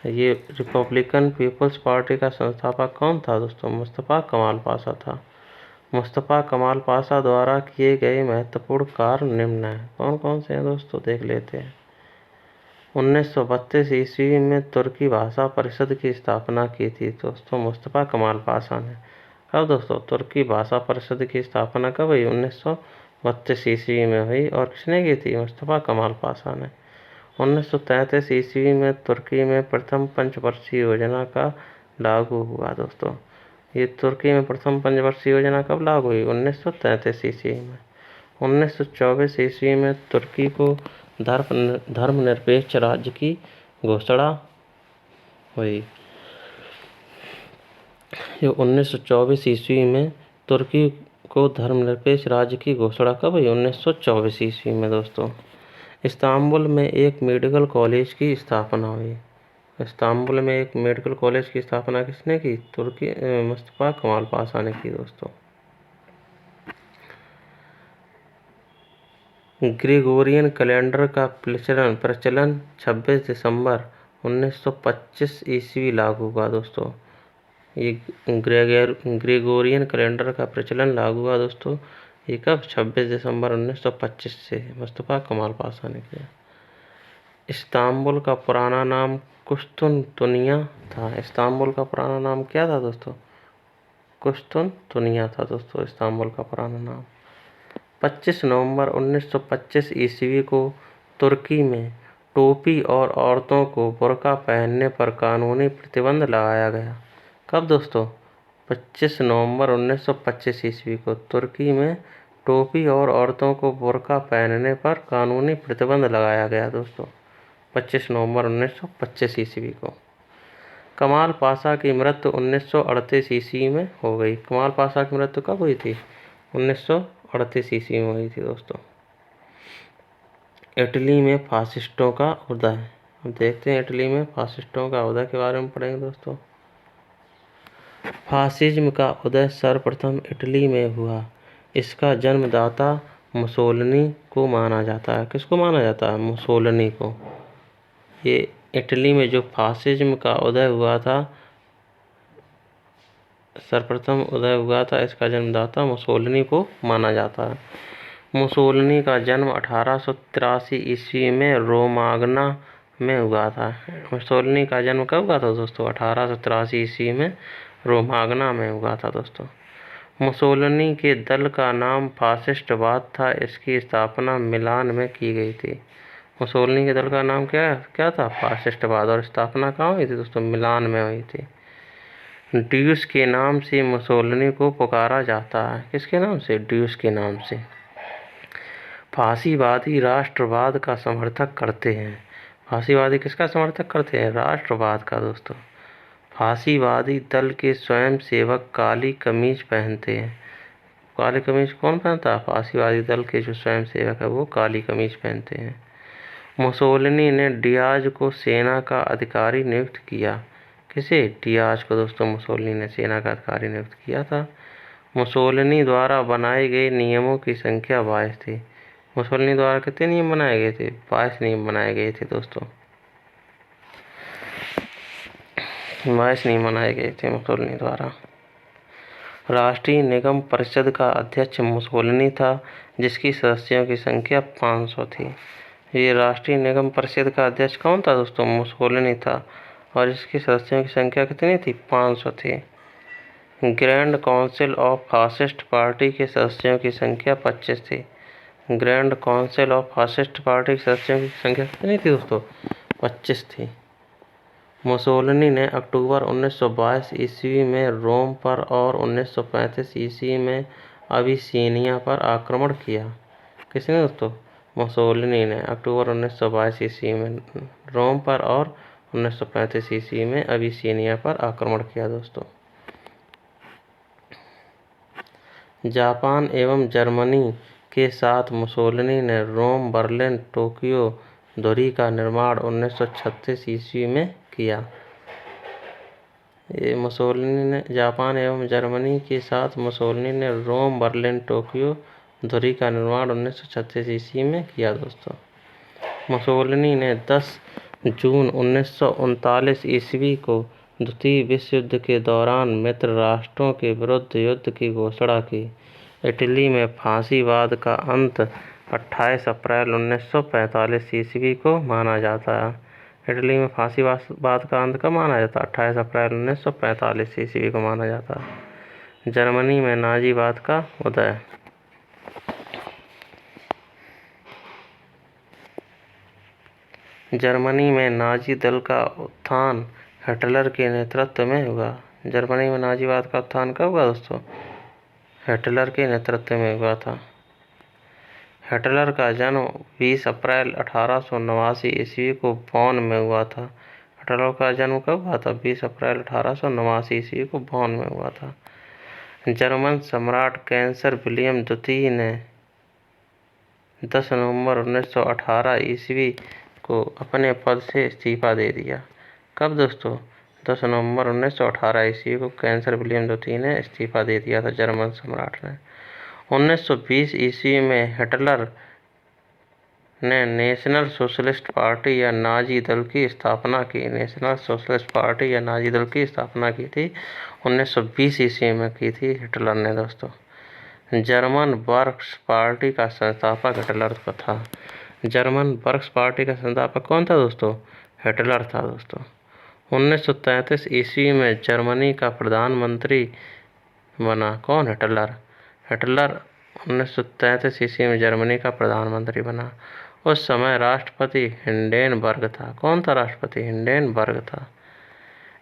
ये रिपब्लिकन पीपल्स पार्टी का संस्थापक कौन था दोस्तों? मुस्तफा कमाल पाशा था। मुस्तफा कमाल पाशा द्वारा किए गए महत्वपूर्ण कार्य निम्न हैं। कौन कौन से हैं दोस्तों? देख लेते हैं। 1932 ईस्वी में तुर्की भाषा परिषद की स्थापना की थी दोस्तों मुस्तफा कमाल पाशा ने। कब दोस्तों? तुर्की भाषा परिषद की स्थापना कब हुई? 1932 ईस्वी में हुई। और किसने की थी? मुस्तफा कमाल पाशा ने। 1933 ईस्वी में तुर्की में प्रथम पंचवर्षीय योजना का लागू हुआ दोस्तों। ये तुर्की में प्रथम पंचवर्षीय योजना कब लागू हुई? 1933 ईस्वी में। 1924 ईस्वी में तुर्की को धर्मनिरपेक्ष राज्य की घोषणा हुई। 1924 ईस्वी में तुर्की को धर्मनिरपेक्ष राज्य की घोषणा कब हुई? 1924 ईस्वी में दोस्तों। इस्तांबुल में एक मेडिकल कॉलेज की स्थापना हुई। इस्तांबुल में एक मेडिकल कॉलेज की स्थापना किसने की? तुर्की मुस्तफा कमाल पाशा ने की दोस्तों। ग्रेगोरियन कैलेंडर का प्रचलन 26 दिसंबर 1925 ईस्वी लागू हुआ दोस्तों। ये ग्रेगोरियन कैलेंडर का प्रचलन लागू हुआ दोस्तों। ये कब? 26 दिसंबर 1925 से मुस्तफा कमाल पाशा ने किया। इस्तांबुल का पुराना नाम कुस्तुनतुनिया था। इस्तांबुल का पुराना नाम क्या था दोस्तों? कुस्तुनतुनिया था दोस्तों इस्तांबुल का पुराना नाम। 25 नवंबर 1925 ईस्वी को तुर्की में टोपी और औरतों को बुर्का पहनने पर कानूनी प्रतिबंध लगाया गया। कब दोस्तों? 25 नवंबर 1925 ईस्वी को तुर्की में टोपी और औरतों को बुर्का पहनने पर कानूनी प्रतिबंध लगाया गया दोस्तों 25 नवंबर 1925 ईस्वी को। कमाल पाशा की मृत्यु 1938 ईस्वी में हो गई। कमाल पाशा की मृत्यु कब हुई थी? 1938 ईस्वी में हुई थी दोस्तों। इटली में फासिस्टों का उदय। हम देखते हैं इटली में फासिस्टों का उदय के बारे में पढ़ेंगे दोस्तों। फासिज्म का उदय सर्वप्रथम इटली में हुआ। इसका जन्मदाता मुसोलिनी को माना जाता है। किसको माना जाता है? मुसोलिनी को। ये इटली में जो फासिज्म का उदय हुआ था, सर्वप्रथम उदय हुआ था, इसका जन्मदाता मुसोलिनी को माना जाता है। मुसोलिनी का जन्म 1883 ईस्वी में रोमागना में हुआ था। मुसोलिनी का जन्म कब हुआ था दोस्तों? 1883 ईस्वी में रोमागना में हुआ था दोस्तों। मुसोलिनी के दल का नाम फासिस्टवाद था। इसकी स्थापना मिलान में की गई थी। मुसोलिनी के दल का नाम क्या था? फासिस्टवाद। और स्थापना कहाँ हुई थी दोस्तों? मिलान में हुई थी। ड्यूस के नाम से मुसोलिनी को पुकारा जाता है। किसके नाम से? ड्यूस के नाम से। फांसीवादी राष्ट्रवाद का समर्थक करते हैं। फांसीवादी किसका समर्थक करते हैं? राष्ट्रवाद का दोस्तों। फांसीवादी दल के स्वयंसेवक काली कमीज पहनते हैं। काली कमीज कौन पहनता है? फांसीवादी दल के जो स्वयंसेवक है वो काली कमीज पहनते हैं। मुसोलिनी ने डियाज को सेना का अधिकारी नियुक्त किया। किसे? डियाज को दोस्तों मुसोलिनी ने सेना का अधिकारी नियुक्त किया था। मुसोलिनी द्वारा बनाए गए नियमों की संख्या 22 थी। मुसोलिनी द्वारा कितने नियम बनाए गए थे? 22 नियम बनाए गए थे दोस्तों। 22 नियम बनाए गए थे मुसोलिनी द्वारा। राष्ट्रीय निगम परिषद का अध्यक्ष मुसोलिनी था, जिसकी सदस्यों की संख्या 500 थी। ये राष्ट्रीय निगम परिषद का अध्यक्ष कौन था दोस्तों? मुसोलिनी था, और इसकी सदस्यों की संख्या कितनी थी? 500 थी। Grand council of fascist party के सदस्यों की संख्या 25 थी। Grand council of fascist party के सदस्यों की संख्या कितनी थी दोस्तों? 25 थी। मुसोलिनी ने अक्टूबर 1922 ईस्वी में रोम पर और 1935 ईस्वी में अबिसिनिया पर आक्रमण किया। किसने दोस्तों? मुसोलिनी ने अक्टूबर 1922 ईस्वी में रोम पर और 1935 ईस्वी में अबिसिनिया पर आक्रमण किया दोस्तों। जापान एवं जर्मनी के साथ मुसोलिनी ने रोम, बर्लिन, टोक्यो धुरी का निर्माण 1936 ईस्वी में किया। ये मुसोलिनी ने जापान एवं जर्मनी के साथ मुसोलिनी ने रोम, बर्लिन, टोक्यो धुरी का निर्माण 1936 ईस्वी में किया दोस्तों। मुसोलिनी ने 10 जून 1939 ईस्वी को द्वितीय विश्व युद्ध के दौरान मित्र राष्ट्रों के विरुद्ध युद्ध की घोषणा की। इटली में फांसीवाद का अंत 28 अप्रैल 1945 ईस्वी को माना जाता है। इटली में फांसीवाद का अंत कब माना जाता है? 28 अप्रैल 1945 ईस्वी को माना जाता है। जर्मनी में नाजीवाद का उदय। जर्मनी में नाजी दल का उत्थान हिटलर के नेतृत्व में हुआ। जर्मनी में नाजीवाद का उत्थान कब हुआ दोस्तों? हिटलर के नेतृत्व में हुआ था। हिटलर का जन्म 20 अप्रैल 1889 ईस्वी को बॉन में हुआ था। हिटलर का जन्म कब हुआ था? 20 अप्रैल 1889 ईस्वी को बॉन में हुआ था। जर्मन सम्राट कैसर विलियम द्वितीय ने 10 नवंबर 1918 ईस्वी को अपने पद से इस्तीफा दे दिया। कब दोस्तों? 10 नवंबर 1918 ईस्वी को कैसर विलियम द्वितीय ने इस्तीफा दे दिया था जर्मन सम्राट ने। 1920 ईस्वी में हिटलर ने नेशनल सोशलिस्ट पार्टी या नाजी दल की स्थापना की। नेशनल सोशलिस्ट पार्टी या नाजी दल की स्थापना की थी 1920 ईस्वी में की थी हिटलर ने दोस्तों। जर्मन वर्क्स पार्टी का संस्थापक हिटलर था। जर्मन वर्क्स पार्टी का संस्थापक कौन था दोस्तों? हिटलर था दोस्तों। 1933 ईस्वी में जर्मनी का प्रधानमंत्री बना कौन? हिटलर। हिटलर 1933 ईस्वी में जर्मनी का प्रधानमंत्री बना। उस समय राष्ट्रपति हिंडेनबर्ग था। कौन था राष्ट्रपति? हिंडेनबर्ग था।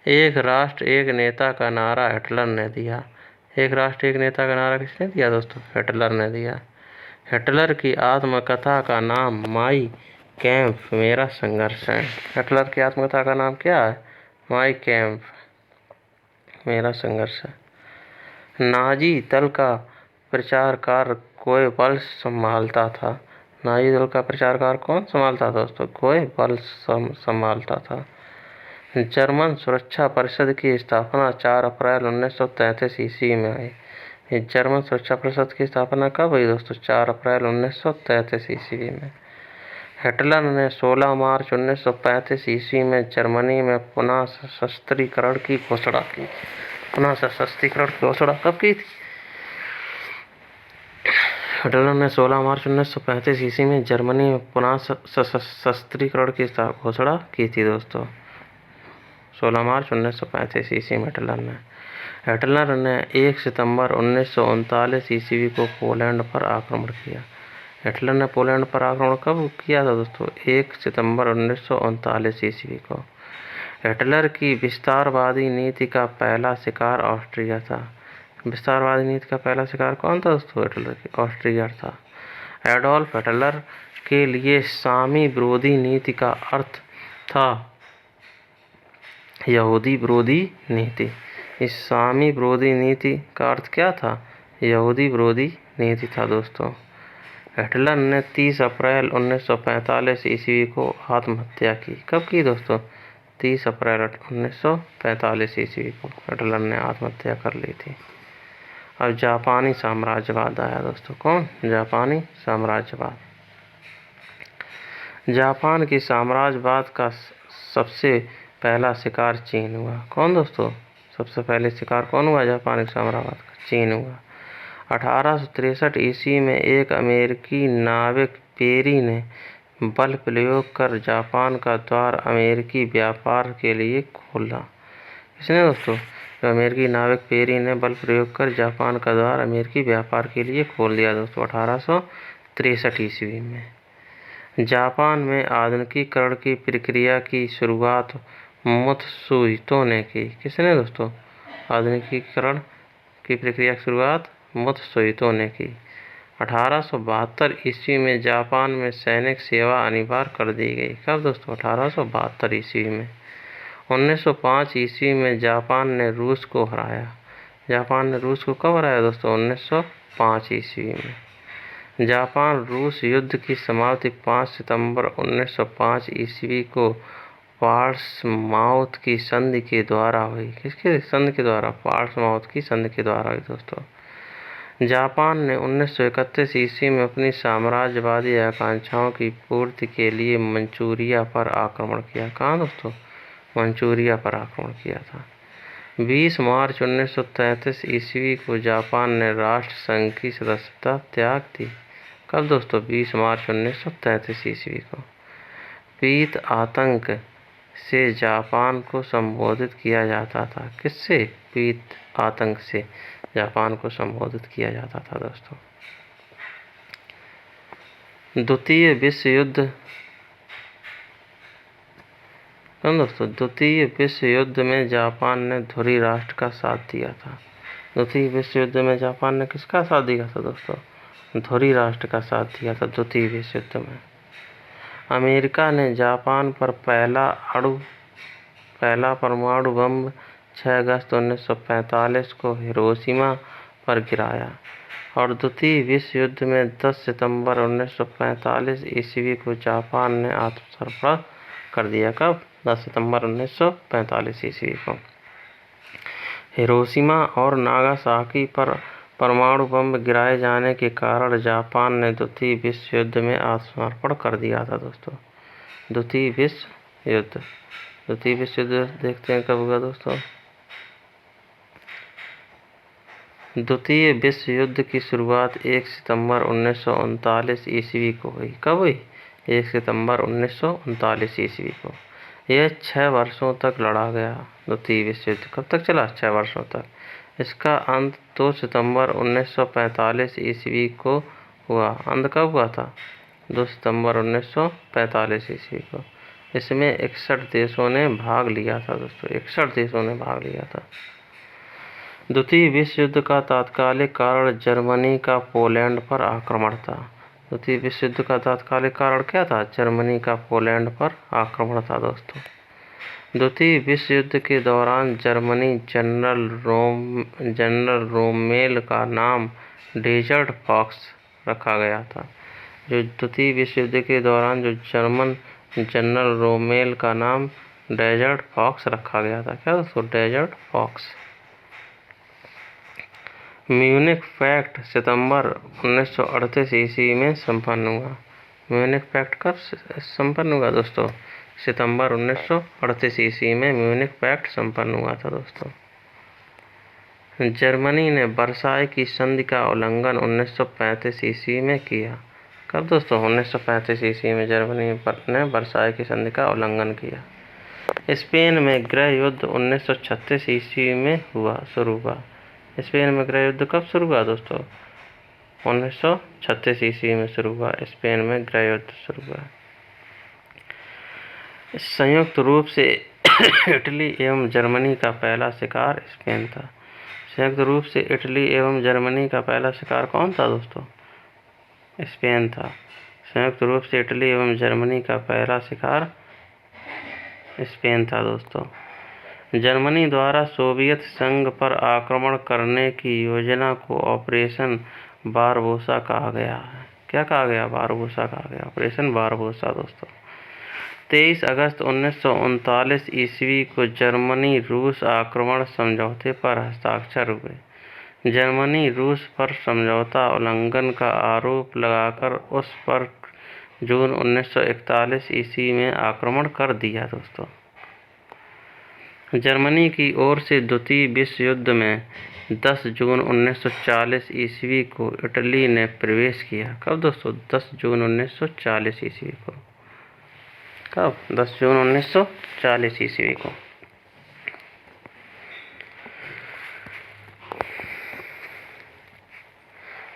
एक राष्ट्र एक नेता का नारा हिटलर ने दिया। एक राष्ट्र एक नेता का नारा किसने दिया दोस्तों? हिटलर ने दिया। हिटलर की आत्मकथा का नाम माई कैंप मेरा संघर्ष है। हिटलर की आत्मकथा का नाम क्या है? माई कैंप मेरा संघर्ष है। नाजी दल का प्रचार कार्य गोएबल्स संभालता था। नाजी दल का प्रचार कार्य कौन संभालता था दोस्तों? गोएबल्स संभालता था। जर्मन सुरक्षा परिषद की स्थापना 4 अप्रैल 1933 ईस्वी में हुई। जर्मन सुरक्षा परिषद की स्थापना कब हुई दोस्तों? 4 अप्रैल 1933 ईस्वी में। हिटलर ने 16 मार्च 1935 ईस्वी में जर्मनी में पुनः सशस्त्रीकरण की घोषणा की। पुनः सशस्त्रीकरण की घोषणा कब की थी? हिटलर ने 16 मार्च 1935 ईस्वी में जर्मनी में पुनः सशस्त्रीकरण की घोषणा की थी दोस्तों। 16 मार्च 1935 ईस्वी में हिटलर ने 1 सितंबर 1939 ईस्वी को पोलैंड पर आक्रमण किया। हिटलर ने पोलैंड पर आक्रमण कब किया था दोस्तों? 1 सितंबर 1939 ईस्वी को। हिटलर की विस्तारवादी नीति का पहला शिकार ऑस्ट्रिया था। विस्तारवादी नीति का पहला शिकार कौन था दोस्तों? हिटलर की ऑस्ट्रिया था। एडोल्फ हिटलर के लिए सामी विरोधी नीति का अर्थ था यहूदी विरोधी नीति। इस सामी विरोधी नीति का अर्थ क्या था? यहूदी विरोधी नीति था दोस्तों। हिटलर ने 30 अप्रैल 1945 ईस्वी को आत्महत्या की। कब की दोस्तों? 30 अप्रैल 1945 ईस्वी को हिटलर ने आत्महत्या कर ली थी। अब जापानी साम्राज्यवाद आया दोस्तों। कौन? जापानी साम्राज्यवाद। जापान की साम्राज्यवाद का सबसे पहला शिकार चीन हुआ। कौन दोस्तों? सबसे पहले शिकार कौन हुआ जापानी साम्राज्यवाद का? चीन हुआ। 1863 ईस्वी में एक अमेरिकी नाविक पेरी ने बल प्रयोग कर जापान का द्वार अमेरिकी व्यापार के लिए खोला। किसने दोस्तों? जो अमेरिकी नाविक पेरी ने बल प्रयोग कर जापान का द्वार अमेरिकी व्यापार के लिए खोल दिया दोस्तों 1863 ईस्वी में। जापान में आधुनिकीकरण की प्रक्रिया की शुरुआत त्सुहितो ने की। किसने दोस्तों? आधुनिकीकरण की प्रक्रिया की शुरुआत त्सुहितो ने की। 1872 ईस्वी में जापान में सैनिक सेवा अनिवार्य कर दी गई। कब दोस्तों? 1872 ईस्वी में। 1905 ईस्वी में जापान ने रूस को हराया। जापान ने रूस को कब हराया दोस्तों? 1905 ईस्वी में। जापान रूस युद्ध की समाप्ति 5 सितंबर 1905 ईस्वी को पोर्ट्समाउथ की संधि के द्वारा हुई। किसके संधि के द्वारा? पोर्ट्समाउथ की संधि के द्वारा हुई दोस्तों। जापान ने 1931 ईस्वी में अपनी साम्राज्यवादी आकांक्षाओं की पूर्ति के लिए मंचूरिया पर आक्रमण किया। कहाँ दोस्तों? मंचूरिया पर आक्रमण किया था। 20 मार्च 1933 ईस्वी को जापान ने राष्ट्र संघ की सदस्यता त्याग दी। कब दोस्तों? 20 मार्च 1933 ईस्वी को। पीत आतंक से जापान को संबोधित किया जाता था। किससे? पीत आतंक से जापान को संबोधित किया जाता था दोस्तों। द्वितीय विश्व युद्ध द्वितीय विश्व युद्ध में जापान ने धुरी राष्ट्र का साथ दिया था। द्वितीय विश्व युद्ध में जापान ने किसका साथ दिया था दोस्तों? धुरी राष्ट्र का साथ दिया था द्वितीय विश्व युद्ध में। अमेरिका ने जापान पर पहला परमाणु बम 6 अगस्त 1945 को हिरोशिमा पर गिराया और द्वितीय विश्व युद्ध में 10 सितंबर 1945 ईस्वी को जापान ने आत्मसमर्पण कर दिया। कब? 10 सितंबर 1945 ईस्वी को। हिरोशिमा और नागासाकी पर परमाणु बम गिराए जाने के कारण जापान ने द्वितीय विश्व युद्ध में आत्मसमर्पण कर दिया था दोस्तों। द्वितीय विश्व युद्ध देखते हैं कब हुआ दोस्तों। द्वितीय विश्व युद्ध की शुरुआत 1 सितंबर 1939 ईस्वी को हुई। कब हुई? 1 सितंबर 1939 ईस्वी को। यह 6 वर्षों तक लड़ा गया। द्वितीय विश्व युद्ध कब तक चला? 6 वर्षों तक। इसका अंत 2 सितंबर 1945 ईस्वी को हुआ। अंत कब हुआ था? 2 सितंबर 1945 ईस्वी को। इसमें 61 देशों ने भाग लिया था दोस्तों। 61 देशों ने भाग लिया था। द्वितीय विश्व युद्ध का तात्कालिक कारण जर्मनी का पोलैंड पर आक्रमण था। द्वितीय विश्व युद्ध का तात्कालिक कारण क्या था? जर्मनी का पोलैंड पर आक्रमण था दोस्तों। द्वितीय विश्व युद्ध के दौरान जर्मनी जनरल रोमेल का नाम डेजर्ट फॉक्स रखा गया था। जो द्वितीय विश्व युद्ध के दौरान जो जर्मन जनरल रोमेल का नाम डेजर्ट फॉक्स रखा गया था। क्या दोस्तों? Desert fox. म्यूनिख पैक्ट सितंबर 1938 ईस्वी में संपन्न हुआ। म्यूनिख पैक्ट कब संपन्न हुआ दोस्तों? सितंबर 1938 ईस्वी में म्यूनिख पैक्ट संपन्न हुआ था दोस्तों। जर्मनी ने वर्साई की संधि का उल्लंघन 1935 ईस्वी में किया। कब दोस्तों? 1935 ईस्वी में जर्मनी ने वर्साई की संधि का उल्लंघन किया। स्पेन में गृह युद्ध 1936 ईस्वी में शुरू हुआ। स्पेन में गृह युद्ध कब शुरू हुआ दोस्तों? 1936 ईस्वी में शुरू हुआ। स्पेन में गृह युद्ध शुरू हुआ। संयुक्त रूप से इटली एवं जर्मनी का पहला शिकार स्पेन था। संयुक्त रूप से इटली एवं जर्मनी का पहला शिकार कौन था दोस्तों? स्पेन था। संयुक्त रूप से इटली एवं जर्मनी का पहला शिकार स्पेन था दोस्तों। जर्मनी द्वारा सोवियत संघ पर आक्रमण करने की योजना को ऑपरेशन बारबोसा कहा गया है। क्या कहा गया? बारबोसा कहा गया, ऑपरेशन बारबोसा दोस्तों। 23 अगस्त 1939 ईस्वी को जर्मनी रूस आक्रमण समझौते पर हस्ताक्षर हुए। जर्मनी रूस पर समझौता उल्लंघन का आरोप लगाकर उस पर जून 1941 ईस्वी में आक्रमण कर दिया दोस्तों। जर्मनी की ओर से द्वितीय विश्व युद्ध में 10 जून 1940 ईस्वी को इटली ने प्रवेश किया। कब दोस्तों? 10 जून 1940 ईस्वी को। कब? 10 जून 1940 ईस्वी को।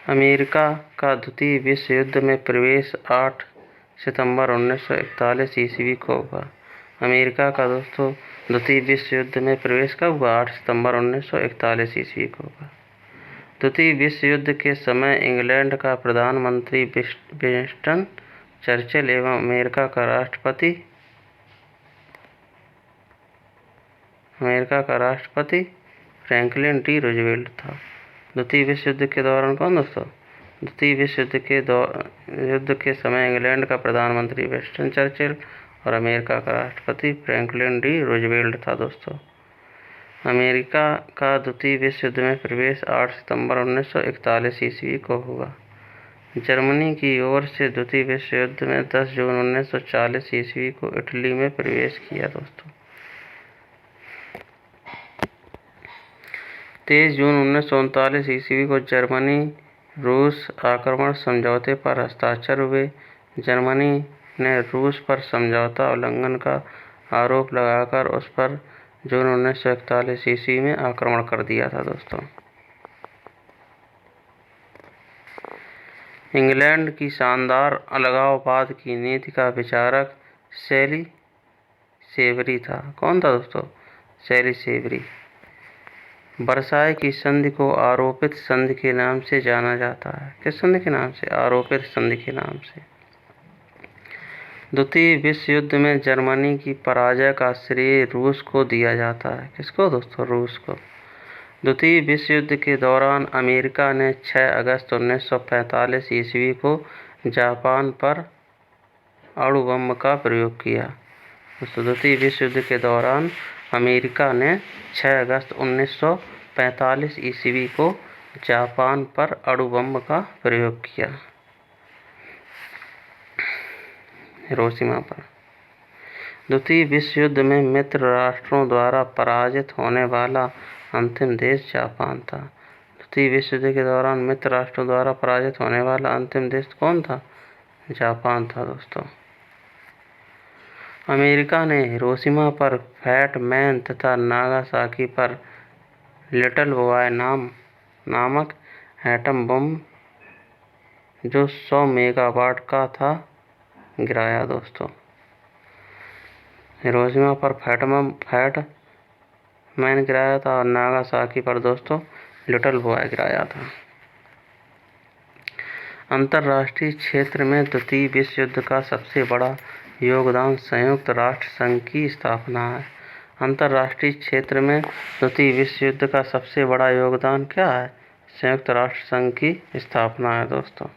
अमेरिका का द्वितीय विश्व युद्ध में प्रवेश 8 सितंबर 1941 ईस्वी को हुआ। अमेरिका का दोस्तों द्वितीय विश्व युद्ध में प्रवेश कब हुआ? 8 सितंबर 1941 ईस्वी को हुआ। द्वितीय विश्व युद्ध के समय इंग्लैंड का प्रधानमंत्री विंस्टन चर्चिल एवं अमेरिका का राष्ट्रपति फ्रैंकलिन डी रूजवेल्ट था। द्वितीय विश्व युद्ध के दौरान कौन दोस्तों? द्वितीय विश्व युद्ध के समय इंग्लैंड का प्रधानमंत्री विंस्टन चर्चिल और अमेरिका का राष्ट्रपति फ्रैंकलिन डी रूजवेल्ट था दोस्तों। अमेरिका का द्वितीय विश्व युद्ध में प्रवेश 8 सितंबर 1941 ईस्वी को हुआ। जर्मनी की ओर से द्वितीय विश्व युद्ध में 10 जून 1940 ईस्वी को इटली में प्रवेश किया दोस्तों। 23 जून 1939 ईस्वी को जर्मनी रूस आक्रमण समझौते पर हस्ताक्षर हुए। जर्मनी ने रूस पर समझौता उल्लंघन का आरोप लगाकर उस पर जून 1941 ईस्वी में आक्रमण कर दिया था दोस्तों। इंग्लैंड की शानदार अलगाववाद की नीति का विचारक सैली सेवरी था। कौन था दोस्तों? सैली सेवरी। वर्साय की संधि को आरोपित संधि के नाम से जाना जाता है। किस संधि के नाम से? आरोपित संधि के नाम से। द्वितीय विश्व युद्ध में जर्मनी की पराजय का श्रेय रूस को दिया जाता है। किसको दोस्तों? रूस को। द्वितीय विश्व युद्ध के दौरान अमेरिका ने 6 अगस्त 1945 ईस्वी को जापान पर अणु बम का प्रयोग किया। दोस्तों द्वितीय विश्व युद्ध के दौरान अमेरिका ने 6 अगस्त 1945 ईस्वी को जापान पर अणु बम का प्रयोग किया, हिरोशिमा पर। द्वितीय विश्व युद्ध में मित्र राष्ट्रों द्वारा पराजित होने वाला अंतिम देश जापान था। द्वितीय विश्व युद्ध के दौरान मित्र राष्ट्रों द्वारा पराजित होने वाला अंतिम देश कौन था? जापान था दोस्तों। अमेरिका ने हिरोशिमा पर फैट मैन तथा नागासाकी पर लिटिल बॉय नामक एटम बम जो 100 मेगावाट का था गिराया दोस्तों। हिरोशिमा पर फैट मैन गिराया था और नागासाकी पर दोस्तों लिटिल बॉय गिराया था। अंतर्राष्ट्रीय क्षेत्र में द्वितीय विश्व युद्ध का सबसे बड़ा योगदान संयुक्त राष्ट्र संघ की स्थापना है। अंतर्राष्ट्रीय क्षेत्र में द्वितीय विश्व युद्ध का सबसे बड़ा योगदान क्या है? संयुक्त राष्ट्र संघ की स्थापना है दोस्तों।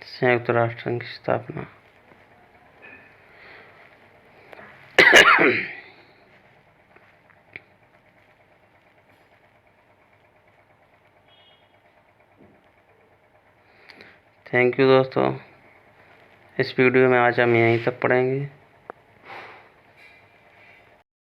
संयुक्त राष्ट्र संघ की स्थापना। थैंक यू दोस्तों। इस वीडियो में आज हम यहीं तक पढ़ेंगे।